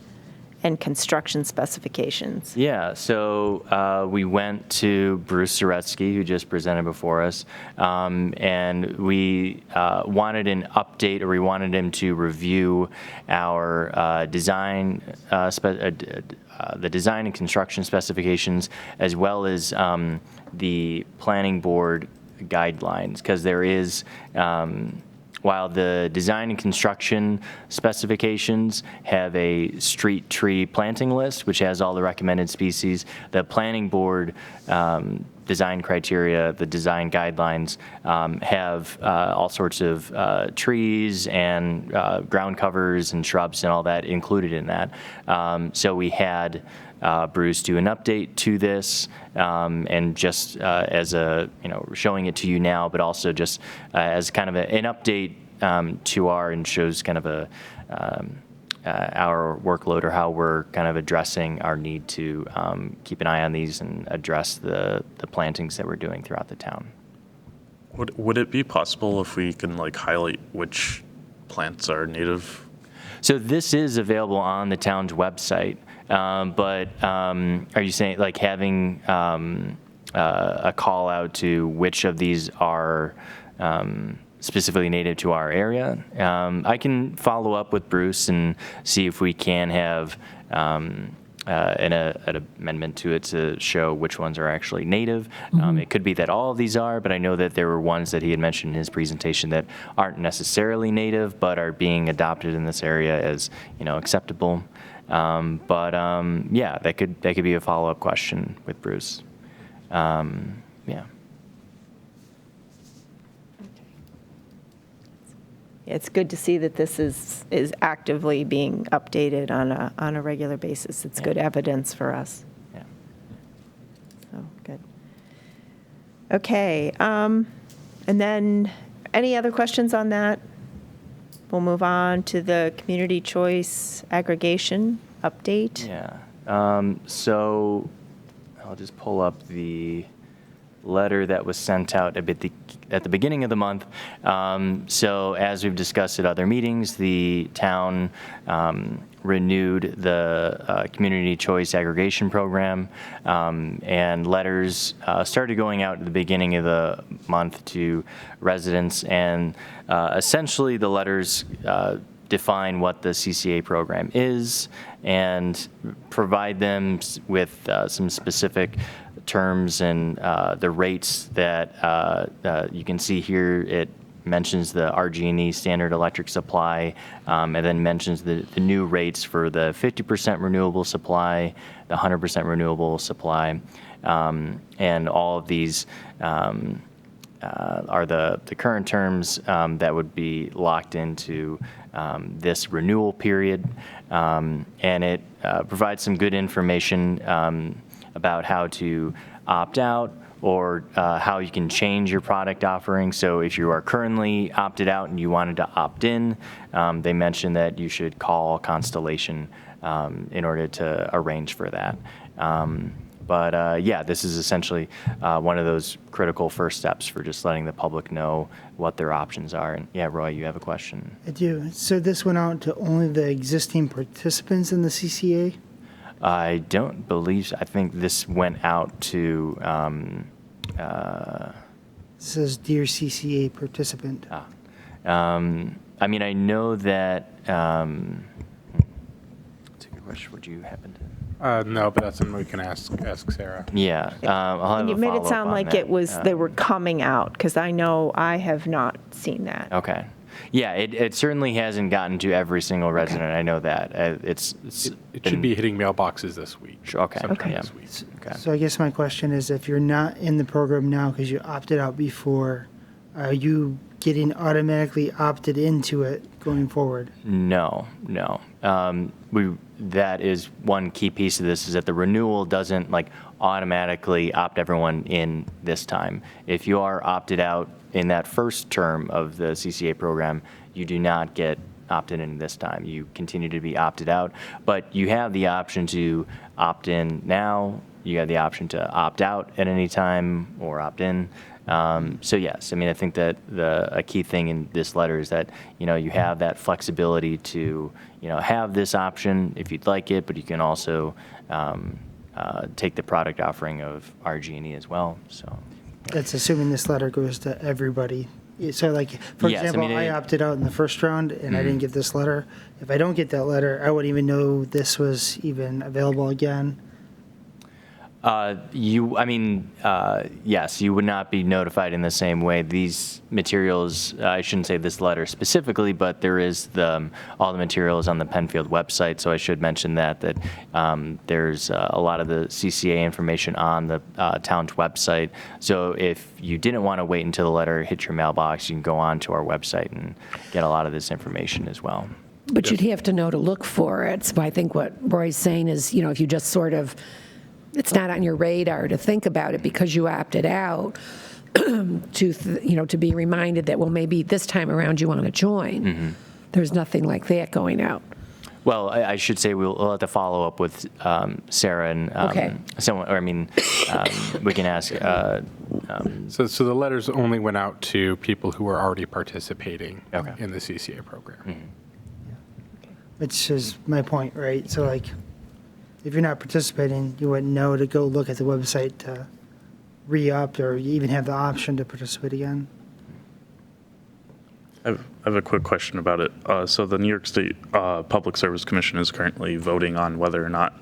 and construction specifications. Yeah, so we went to Bruce Zaretsky, who just presented before us, and we wanted an update, or we wanted him to review our design, the design and construction specifications, as well as the planning board guidelines, because there is, while the design and construction specifications have a street tree planting list, which has all the recommended species, the planning board design criteria, the design guidelines, have all sorts of trees and ground covers and shrubs and all that included in that. So we had Bruce do an update to this, and just as a, showing it to you now, but also just as kind of an update to and shows kind of our workload, or how we're kind of addressing our need to keep an eye on these and address the plantings that we're doing throughout the town. Would it be possible if we can highlight which plants are native? So this is available on the town's website. But are you saying having a call out to which of these are specifically native to our area? I can follow up with Bruce and see if we can have an amendment to it to show which ones are actually native. It could be that all of these are, but I know that there were ones that he had mentioned in his presentation that aren't necessarily native, but are being adopted in this area as, acceptable. Yeah, that could be a follow-up question with Bruce. Yeah. It's good to see that this is actively being updated on a regular basis. It's good evidence for us. Yeah. So, good. Okay, and then any other questions on that? We'll move on to the community choice aggregation update. Yeah. So I'll just pull up the letter that was sent out at the beginning of the month. So as we've discussed at other meetings, the town renewed the community choice aggregation program, and letters started going out at the beginning of the month to residents, and essentially the letters define what the CCA program is and provide them with some specific terms and the rates that you can see here. It mentions the RG&E standard electric supply, and then mentions the new rates for the 50% renewable supply, the 100% renewable supply, and all of these are the current terms that would be locked into this renewal period, and it provides some good information about how to opt out or how you can change your product offering. So if you are currently opted out and you wanted to opt in, they mentioned that you should call Constellation in order to arrange for that. But yeah, this is essentially one of those critical first steps for just letting the public know what their options are. And yeah, Roy, you have a question. I do. So this went out to only the existing participants in the CCA? I don't believe so. I think this went out to. It says, "Dear CCA participant." I mean, I know that. That's a good question. Would you happen to? No, but that's something we can ask Sarah. Yeah, I'll have And you a made it follow-up sound on like that. it was, they were coming out, because I know I have not seen that. Okay. Yeah, it certainly hasn't gotten to every single resident. I know that. It should be hitting mailboxes this week. Okay. Sometime Yeah. this week. Okay. So I guess my question is, if you're not in the program now because you opted out before, are you getting automatically opted into it going forward? No. That is one key piece of this, is that the renewal doesn't automatically opt everyone in this time. If you are opted out in that first term of the CCA program, you do not get opted in this time. You continue to be opted out, but you have the option to opt in now. You have the option to opt out at any time or opt in. So yes, I mean, I think that a key thing in this letter is that, you have that flexibility to, have this option if you'd like it, but you can also take the product offering of RG&E as well. So That's assuming this letter goes to everybody. So for Yes, I example, mean, I opted out in the first round and I didn't get this letter. If I don't get that letter, I wouldn't even know this was even available again. Yes, you would not be notified in the same way. These materials, I shouldn't say this letter specifically, but there is all the materials on the Penfield website. So I should mention that there's a lot of the CCA information on the town's website. So if you didn't want to wait until the letter hit your mailbox, you can go on to our website and get a lot of this information as well. But you'd have to know to look for it. So I think what Roy's saying is, if you just sort of, it's not on your radar to think about it because you opted out, to be reminded that, well, maybe this time around you want to join. Mm-hmm. There's nothing like that going out. Well, I should say we'll have to follow up with Sarah and someone, or we can ask. So the letters only went out to people who were already participating in the CCA program. Mm-hmm. Which is my point, right? So if you're not participating, you wouldn't know to go look at the website to re-opt or you even have the option to participate again. I have a quick question about it. So the New York State Public Service Commission is currently voting on whether or not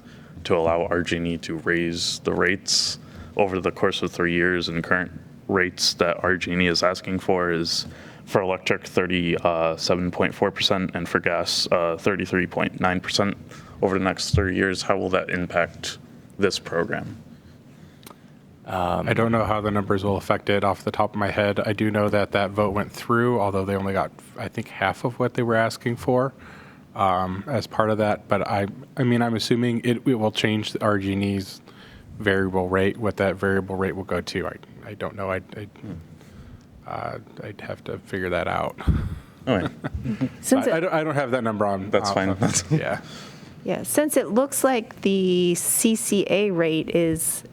to allow RG&E to raise the rates over the course of 3 years, and current rates that RG&E is asking for is for electric 37.4% and for gas 33.9% over the next 3 years. How will that impact this program? I don't know how the numbers will affect it off the top of my head. I do know that that vote went through, although they only got, I think, half of what they were asking for as part of that. But I mean, I'm assuming it will change the RG&E's variable rate. What that variable rate will go to, I don't know. I'd have to figure that out. All right. I don't have that number on. That's fine. Yeah. Yeah, since it looks like the CCA rate is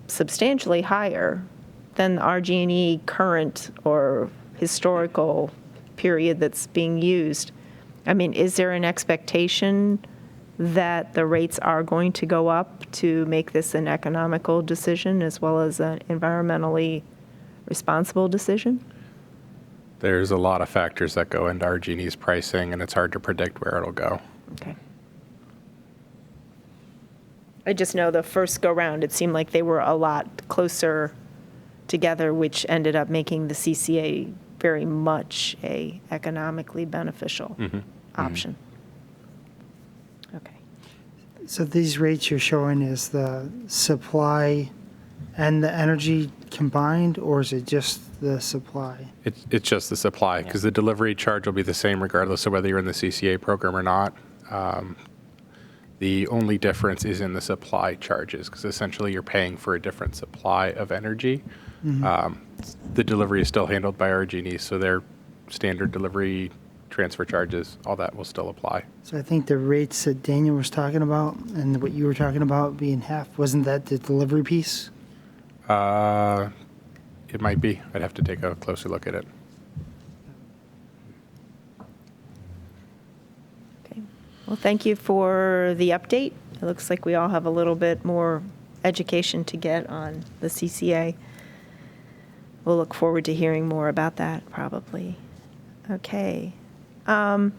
substantially higher than the RG&E current or historical period that's being used, I mean, is there an expectation that the rates are going to go up to make this an economical decision as well as an environmentally responsible decision? There's a lot of factors that go into RG&E's pricing, and it's hard to predict where it'll go. Okay. I just know the first go-round, it seemed like they were a lot closer together, which ended up making the CCA very much a economically beneficial option. Okay. So these rates you're showing is the supply and the energy combined, or is it just the supply? It's just the supply, because the delivery charge will be the same regardless of whether you're in the CCA program or not. The only difference is in the supply charges, because essentially you're paying for a different supply of energy. The delivery is still handled by RG&E, so their standard delivery transfer charges, all that will still apply. So I think the rates that Daniel was talking about and what you were talking about being half, wasn't that the delivery piece? It might be. I'd have to take a closer look at it. Okay. Well, thank you for the update. It looks like we all have a little bit more education to get on the CCA. We'll look forward to hearing more about that, probably. Okay. In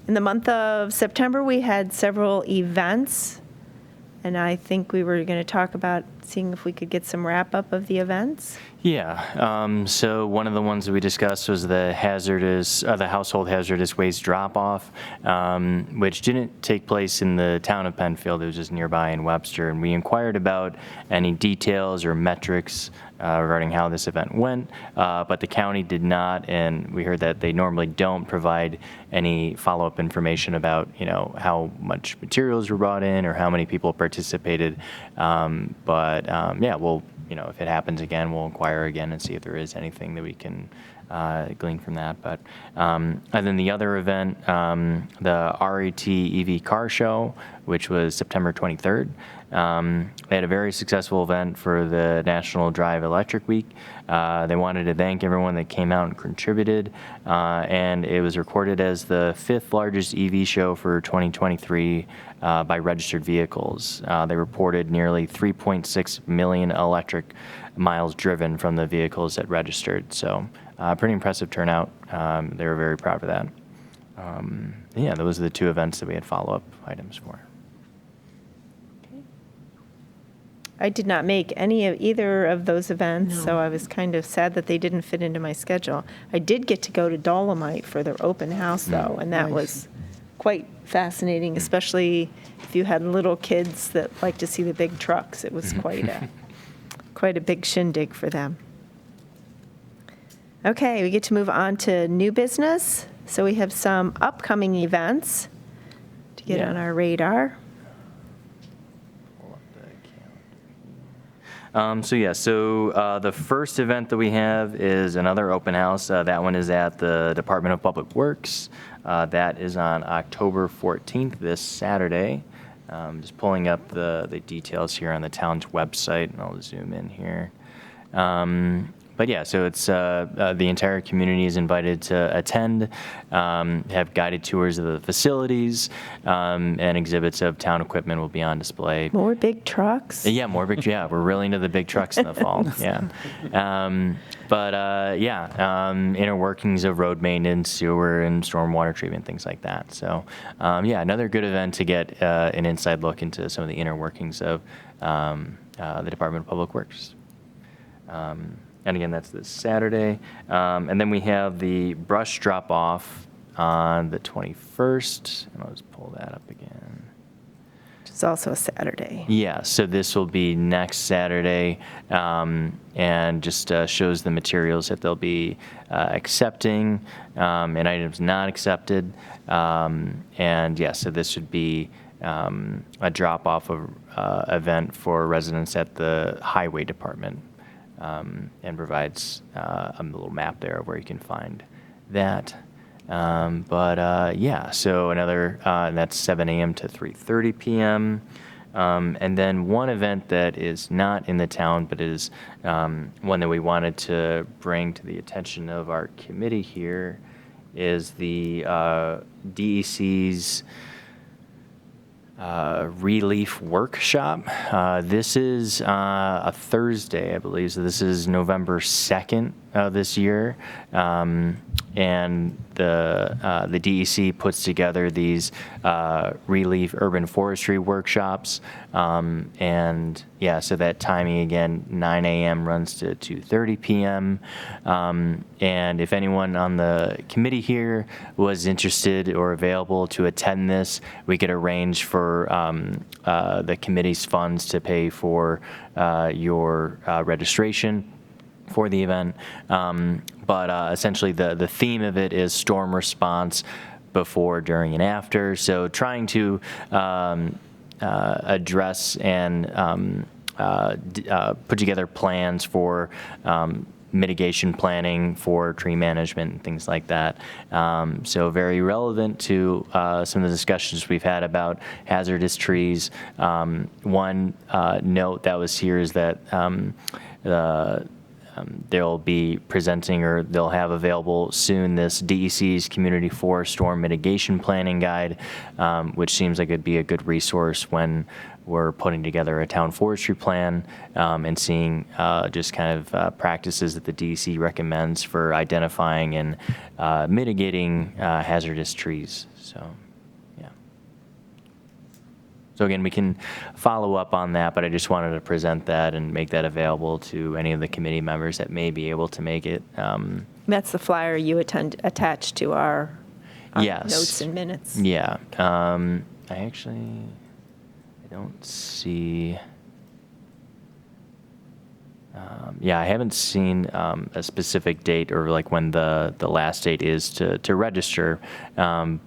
the month of September, we had several events, and I think we were going to talk about seeing if we could get some wrap-up of the events. Yeah. So one of the ones that we discussed was the household hazardous waste drop-off, which didn't take place in the town of Penfield. It was just nearby in Webster. And we inquired about any details or metrics regarding how this event went, but the county did not, and we heard that they normally don't provide any follow-up information about, how much materials were brought in or how many people participated. Yeah, we'll, if it happens again, we'll inquire again and see if there is anything that we can glean from that. But and then the other event, the RAT EV car show, which was September 23rd. They had a very successful event for the National Drive Electric Week. They wanted to thank everyone that came out and contributed, and it was recorded as the 5th largest EV show for 2023 by registered vehicles. They reported nearly 3.6 million electric miles driven from the vehicles that registered. So pretty impressive turnout. They were very proud of that. Yeah, those are the 2 events that we had follow-up items for. I did not make either of those events, so I was kind of sad that they didn't fit into my schedule. I did get to go to Dolomite for their open house, though, and that was quite fascinating, especially if you had little kids that like to see the big trucks. It was quite a big shindig for them. Okay, we get to move on to new business. So we have some upcoming events to get on our radar. So the first event that we have is another open house. That one is at the Department of Public Works. That is on October 14th, this Saturday. Just pulling up the details here on the town's website, and I'll zoom in here. But yeah, so it's the entire community is invited to attend, have guided tours of the facilities, and exhibits of town equipment will be on display. More big trucks? Yeah, more big. Yeah, we're really into the big trucks in the fall. Yeah, inner workings of road maintenance, sewer, and stormwater treatment, things like that. So, another good event to get an inside look into some of the inner workings of the Department of Public Works. And again, that's this Saturday. And then we have the brush drop-off on the 21st. And I'll just pull that up again. It's also a Saturday. Yeah, so this will be next Saturday, and just shows the materials that they'll be accepting and items not accepted. So this would be a drop-off of event for residents at the Highway Department. And provides a little map there of where you can find that. So another, that's 7 a.m. to 3:30 p.m. And then one event that is not in the town, but is one that we wanted to bring to the attention of our committee here, is the DEC's relief workshop. This is a Thursday, I believe. So this is November 2nd of this year. And the DEC puts together these relief urban forestry workshops. So that timing again, 9 a.m. runs to 2:30 p.m. And if anyone on the committee here was interested or available to attend this, we could arrange for the committee's funds to pay for your registration for the event. Essentially the theme of it is storm response before, during, and after. So trying to address and put together plans for mitigation planning for tree management and things like that. So very relevant to some of the discussions we've had about hazardous trees. One note that was here is that they'll be presenting, or they'll have available soon, this DEC's Community Forest Storm Mitigation Planning Guide, which seems like it'd be a good resource when we're putting together a town forestry plan and seeing just kind of practices that the DEC recommends for identifying and mitigating hazardous trees. So again, we can follow up on that, but I just wanted to present that and make that available to any of the committee members that may be able to make it. That's the flyer you attached to our Yes. notes and minutes. Yeah. I don't see. I haven't seen a specific date or like when the last date is to register. I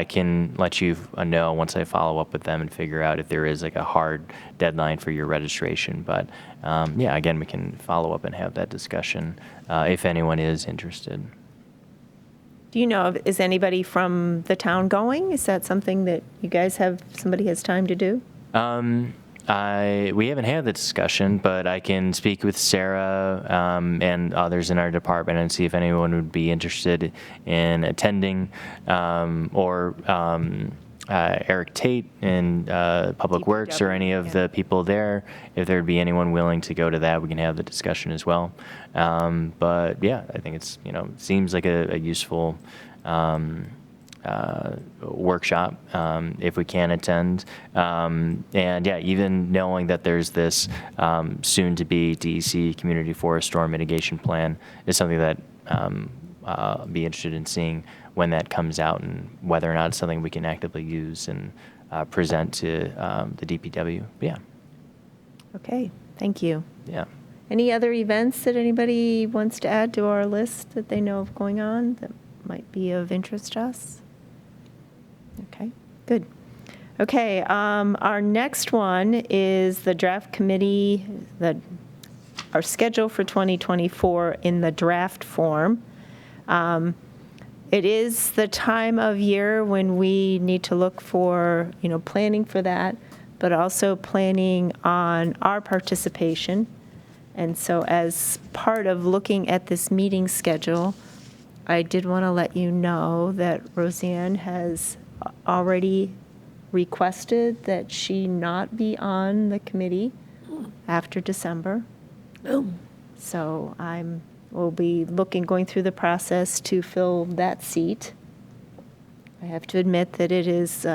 can let you know once I follow up with them and figure out if there is like a hard deadline for your registration. But again, we can follow up and have that discussion if anyone is interested. Do you know, is anybody from the town going? Is that something that you guys somebody has time to do? We haven't had the discussion, but I can speak with Sarah and others in our department and see if anyone would be interested in attending, or Eric Tate in Public Works, or any of the people there. If there'd be anyone willing to go to that, we can have the discussion as well. I think it's, seems like a useful workshop if we can attend. Even knowing that there's this soon-to-be DEC Community Forest Storm Mitigation Plan is something that I'd be interested in seeing when that comes out, and whether or not it's something we can actively use and present to the DPW. Okay, thank you. Yeah. Any other events that anybody wants to add to our list that they know of going on that might be of interest to us? Okay, good. Okay, our next one is the draft committee, our schedule for 2024 in the draft form. It is the time of year when we need to look for, planning for that, but also planning on our participation. And so as part of looking at this meeting schedule, I did want to let you know that Rosanne has already requested that she not be on the committee after December. So we'll be going through the process to fill that seat. I have to admit that it is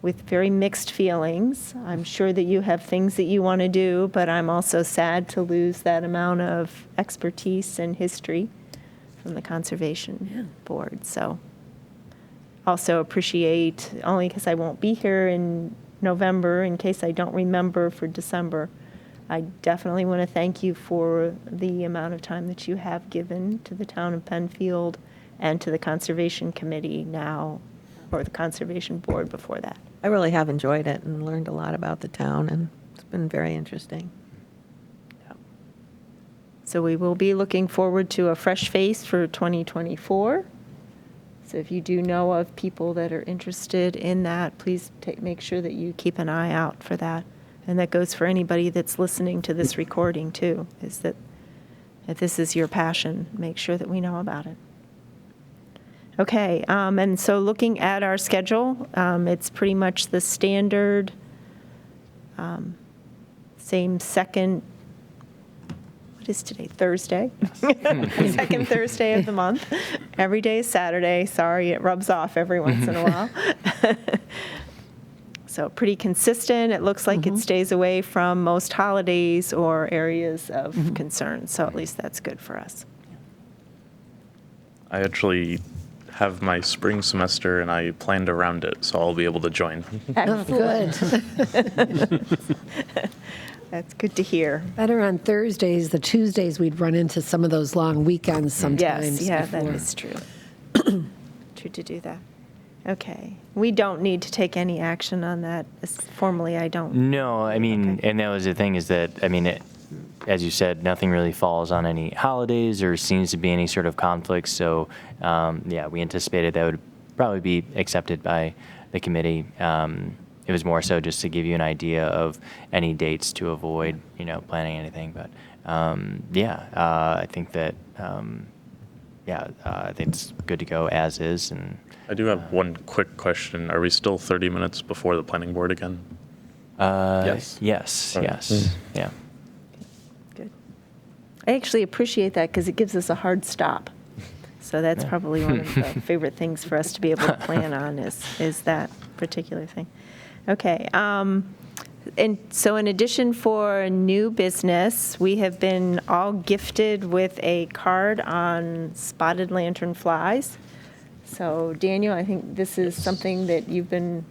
with very mixed feelings. I'm sure that you have things that you want to do, but I'm also sad to lose that amount of expertise and history from the Conservation Board. So also appreciate, only because I won't be here in November, in case I don't remember for December, I definitely want to thank you for the amount of time that you have given to the Town of Penfield and to the Conservation Committee now, or the Conservation Board before that. I really have enjoyed it and learned a lot about the town, and it's been very interesting. So we will be looking forward to a fresh face for 2024. So if you do know of people that are interested in that, please make sure that you keep an eye out for that. And that goes for anybody that's listening to this recording too, is that if this is your passion, make sure that we know about it. Okay, and so looking at our schedule, it's pretty much the standard, same second, what is today, Thursday? Second Thursday of the month. Every day is Saturday. Sorry, it rubs off every once in a while. So pretty consistent. It looks like it stays away from most holidays or areas of concern. So at least that's good for us. I actually have my spring semester and I planned around it, so I'll be able to join. Excellent. That's good to hear. Better on Thursdays. The Tuesdays, we'd run into some of those long weekends sometimes. Yes, yeah, before. that is true. True to do that. Okay. We don't need to take any action on that. Formally, I don't. No, I mean, and that was the thing is that, I mean, as you said, nothing really falls on any holidays or seems to be any sort of conflict. So, yeah, we anticipated that would probably be accepted by the committee. It was more so just to give you an idea of any dates to avoid, planning anything. But I think that, I think it's good to go as is. And I do have one quick question. Are we still 30 minutes before the planning board again? Yes. Right. Yes. Yeah. Good. I actually appreciate that because it gives us a hard stop. So that's probably one of the favorite things for us to be able to plan on is that particular thing. Okay. And so in addition for new business, we have been all gifted with a card on spotted lanternflies. So Daniel, I think this is something that you've been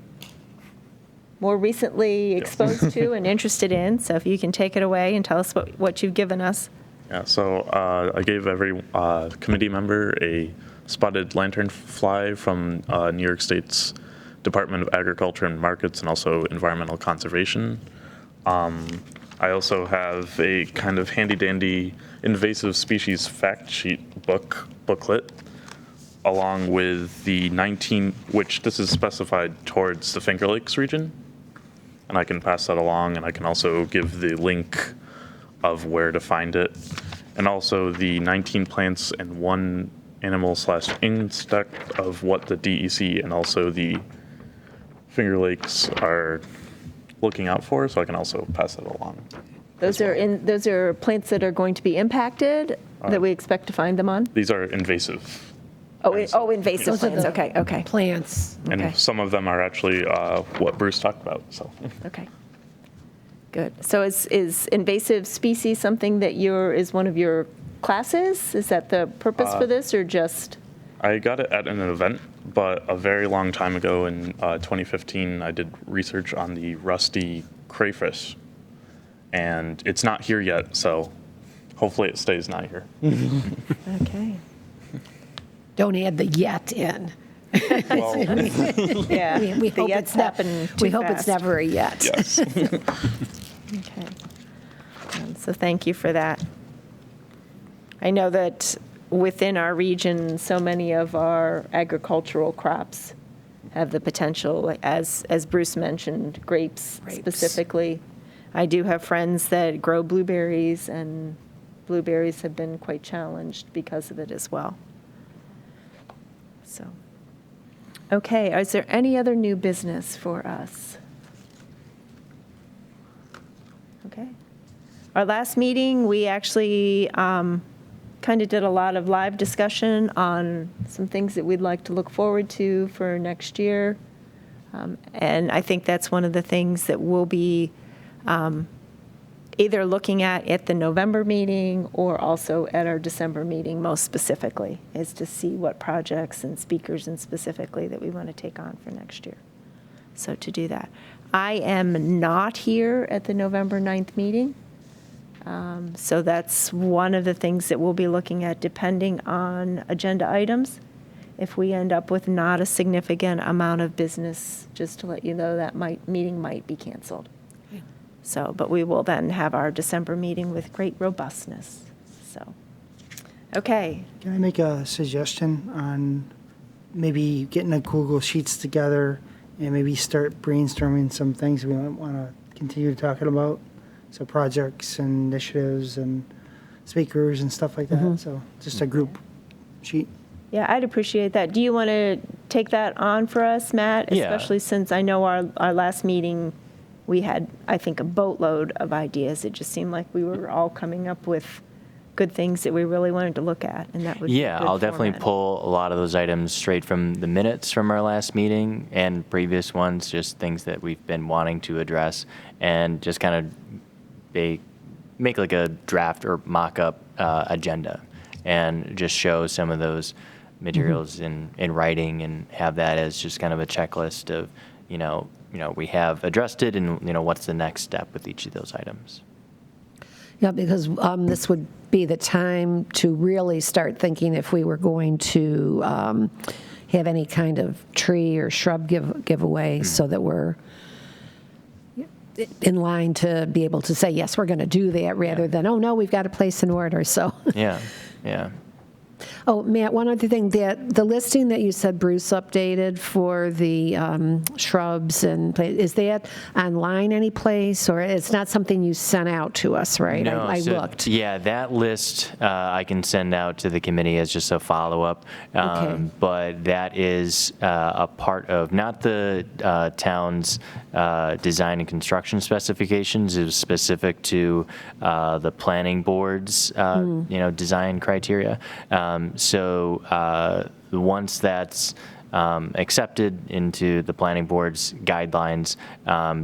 more recently exposed to and interested in. So if you can take it away and tell us what you've given us. Yeah, so I gave every committee member a spotted lanternfly from New York State's Department of Agriculture and Markets and also Environmental Conservation. I also have a kind of handy-dandy invasive species fact sheet booklet, along with the 19, which this is specified towards the Finger Lakes region. And I can pass that along, and I can also give the link of where to find it. And also the 19 plants and 1 animal/insect of what the DEC and also the Finger Lakes are looking out for, so I can also pass that along. Those are plants that are going to be impacted that we expect to find them on? These are invasive. Invasive Those are plants. the Okay. Plants. Okay. And some of them are actually what Bruce talked about, so. Okay. Good. So is invasive species something that is one of your classes? Is that the purpose for this, or just? I got it at an event, but a very long time ago in 2015, I did research on the rusty crayfish, and it's not here yet, so hopefully it stays not here. Okay. Don't add the yet in. Well, Yeah. We hope yet's it's not. happened We too hope it's fast. never a yet. yes. Okay. So thank you for that. I know that within our region, so many of our agricultural crops have the potential, as Bruce mentioned, grapes. Specifically. I do have friends that grow blueberries, and blueberries have been quite challenged because of it as well. So, okay, is there any other new business for us? Okay. Our last meeting, we actually kind of did a lot of live discussion on some things that we'd like to look forward to for next year. And I think that's one of the things that we'll be either looking at the November meeting or also at our December meeting most specifically, is to see what projects and speakers and specifically that we want to take on for next year. So to do that. I am not here at the November 9th meeting. So that's one of the things that we'll be looking at depending on agenda items. If we end up with not a significant amount of business, just to let you know, that meeting might be canceled. So, but we will then have our December meeting with great robustness. So, okay. Can I make a suggestion on maybe getting a Google Sheets together and maybe start brainstorming some things we might want to continue talking about? So projects and initiatives and speakers and stuff like that. So just a group sheet. Yeah, I'd appreciate that. Do you want to take that on for us, Matt? Yeah. Especially since I know our last meeting, we had, I think, a boatload of ideas. It just seemed like we were all coming up with good things that we really wanted to look at, and that would be Yeah, a good I'll definitely format. pull a lot of those items straight from the minutes from our last meeting and previous ones, just things that we've been wanting to address, and just kind of make like a draft or mock-up agenda, and just show some of those materials in writing, and have that as just kind of a checklist of, we have addressed it, and what's the next step with each of those items. Yeah, because this would be the time to really start thinking if we were going to have any kind of tree or shrub giveaway, so that we're in line to be able to say, yes, we're going to do that, rather than, oh, no, we've got to place an order. So. Yeah. Oh, Matt, one other thing, that the listing that you said Bruce updated for the shrubs, is that online any place, or it's not something you sent out to us, right? No, I so, looked. Yeah, that list I can send out to the committee as just a follow-up. Okay. But that is a part of, not the town's design and construction specifications. It was specific to the planning board's, design criteria. So once that's accepted into the planning board's guidelines,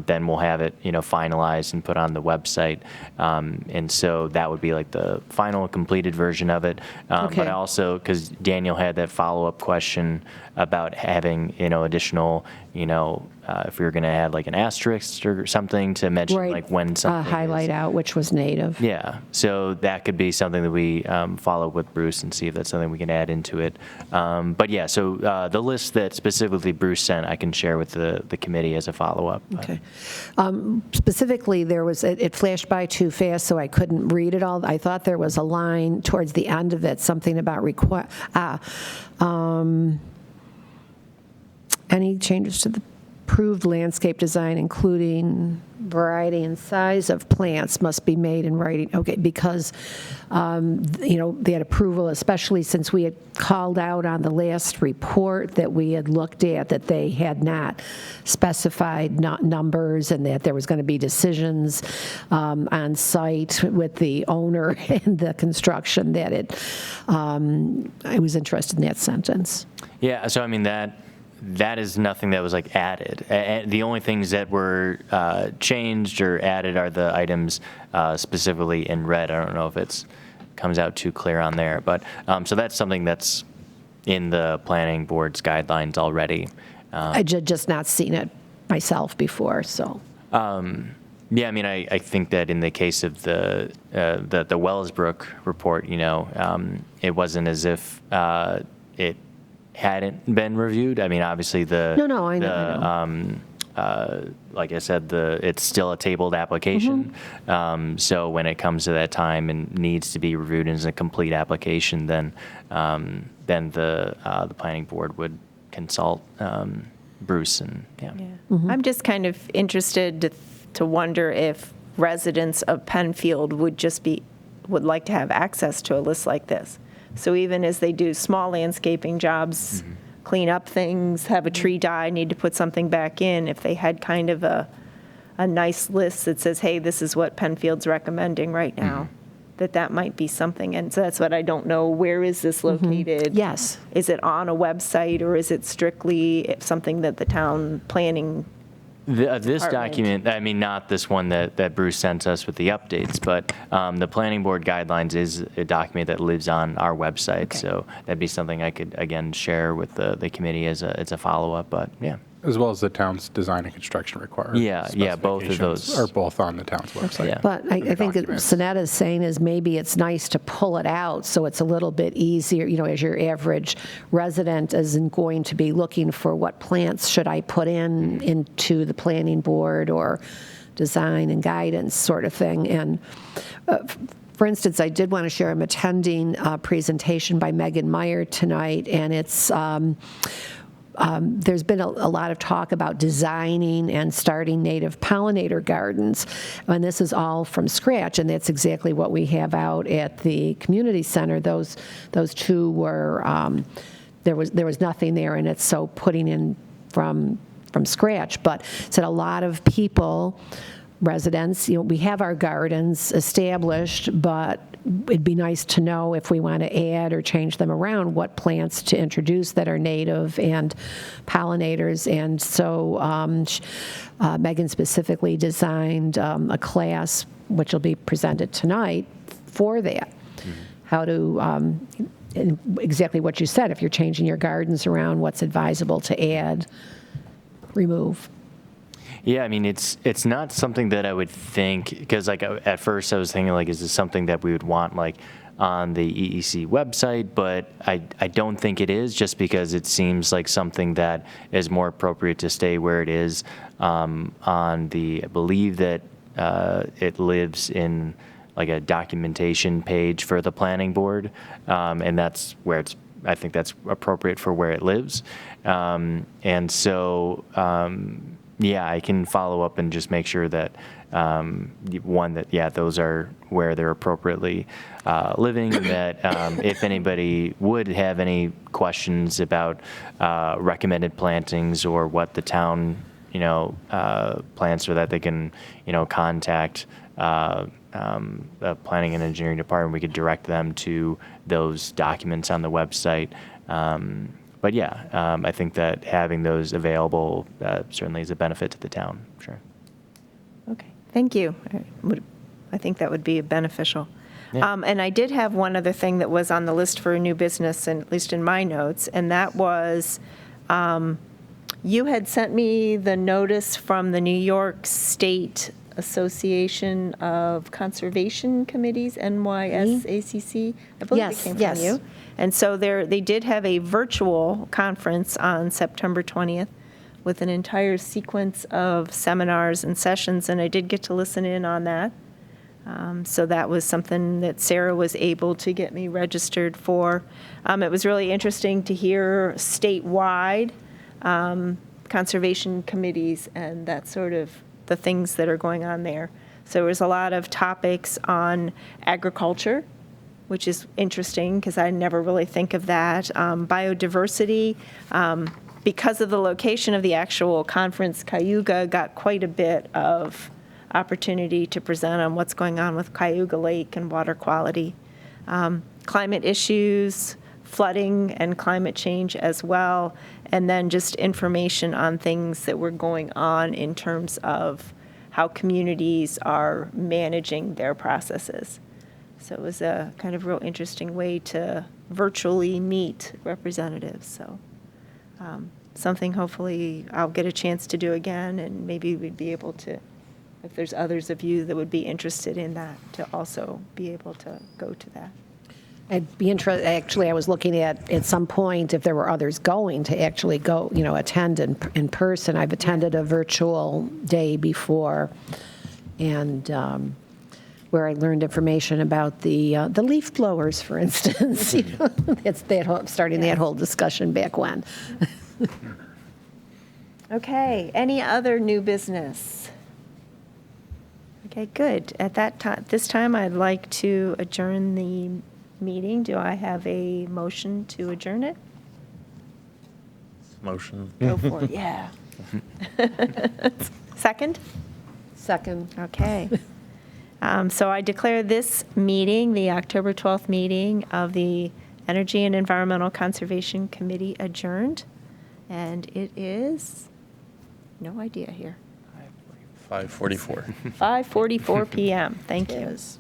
then we'll have it, finalized and put on the website. And so that would be like the final completed version of it. Okay. But also, because Daniel had that follow-up question about having, additional, if we were going to add like an asterisk or something to mention like when something highlight out which was native. Yeah, so that could be something that we follow up with Bruce and see if that's something we can add into it. But yeah, so the list that specifically Bruce sent, I can share with the committee as a follow-up. Okay. Specifically, it flashed by too fast, so I couldn't read it all. I thought there was a line towards the end of it, something about any changes to the approved landscape design, including variety and size of plants, must be made in writing. Okay, because, they had approval, especially since we had called out on the last report that we had looked at that they had not specified numbers, and that there was going to be decisions on site with the owner and the construction, that I was interested in that sentence. Yeah, so I mean, that is nothing that was like added. The only things that were changed or added are the items specifically in red. I don't know if it comes out too clear on there, but so that's something that's in the planning board's guidelines already. I just not seen it myself before, so. Yeah, I mean, I think that in the case of the Wellsbrook report, it wasn't as if it hadn't been reviewed. I mean, obviously I know. Like I said, it's still a tabled application. So when it comes to that time and needs to be reviewed as a complete application, then the planning board would consult Bruce and yeah. I'm just kind of interested to wonder if residents of Penfield would like to have access to a list like this. So even as they do small landscaping jobs, clean up things, have a tree die, need to put something back in, if they had kind of a nice list that says, hey, this is what Penfield's recommending right now, that might be something. And so that's what I don't know. Where is this located? Yes. Is it on a website, or is it strictly something that the town planning? This Department. document, I mean, not this one that Bruce sent us with the updates, but the planning board guidelines is a document that lives on our website. Okay. So that'd be something I could, again, share with the committee as a follow-up, but yeah. As well as the town's design and construction requirements. Yeah, both of those. are both on the town's website. Yeah. But I think what Cynette is saying is maybe it's nice to pull it out so it's a little bit easier, as your average resident isn't going to be looking for what plants should I put into the planning board or design and guidance sort of thing. And for instance, I did want to share, I'm attending a presentation by Megan Meyer tonight, and it's there's been a lot of talk about designing and starting native pollinator gardens, and this is all from scratch, and that's exactly what we have out at the community center. Those two were there was nothing there, and it's so putting in from scratch. But said a lot of people, residents, we have our gardens established, but it'd be nice to know if we want to add or change them around, what plants to introduce that are native and pollinators. And so Megan specifically designed a class, which will be presented tonight, for that. How to, exactly what you said, if you're changing your gardens around, what's advisable to add, remove. Yeah, I mean, it's not something that I would think, because like at first I was thinking like, is this something that we would want like on the EEC website? But I don't think it is, just because it seems like something that is more appropriate to stay where it is on the, I believe that it lives in like a documentation page for the planning board, and that's where I think that's appropriate for where it lives. And so, yeah, I can follow up and just make sure that, those are where they're appropriately living, and that if anybody would have any questions about recommended plantings or what the town, plants, so that they can, contact the planning and engineering department, we could direct them to those documents on the website. But yeah, I think that having those available certainly is a benefit to the town, sure. Okay, thank you. I think that would be beneficial. Yeah. And I did have one other thing that was on the list for a new business, and at least in my notes, and that was you had sent me the notice from the New York State Association of Conservation Committees, NYSACC. I believe Yes, it came yes. from you. And so they did have a virtual conference on September 20th with an entire sequence of seminars and sessions, and I did get to listen in on that. So that was something that Sarah was able to get me registered for. It was really interesting to hear statewide conservation committees and that sort of the things that are going on there. So there was a lot of topics on agriculture, which is interesting because I never really think of that. Biodiversity, because of the location of the actual conference, Cayuga got quite a bit of opportunity to present on what's going on with Cayuga Lake and water quality. Climate issues, flooding and climate change as well, and then just information on things that were going on in terms of how communities are managing their processes. So it was a kind of real interesting way to virtually meet representatives. So something hopefully I'll get a chance to do again, and maybe we'd be able to, if there's others of you that would be interested in that, to also be able to go to that. I'd be interested, actually, I was looking at some point, if there were others going, to actually go, attend in person. I've attended a virtual day before, and where I learned information about the leaf blowers, for instance. It's starting that whole discussion back when. Okay, any other new business? Okay, good. At that time, this time, I'd like to adjourn the meeting. Do I have a motion to adjourn it? Motion. Go for it, yeah. Second? Second. Okay. So I declare this meeting, the October 12th meeting of the Energy and Environmental Conservation Committee adjourned. And it is, no idea here, 5:44. 5:44 PM. Thank you. Yes.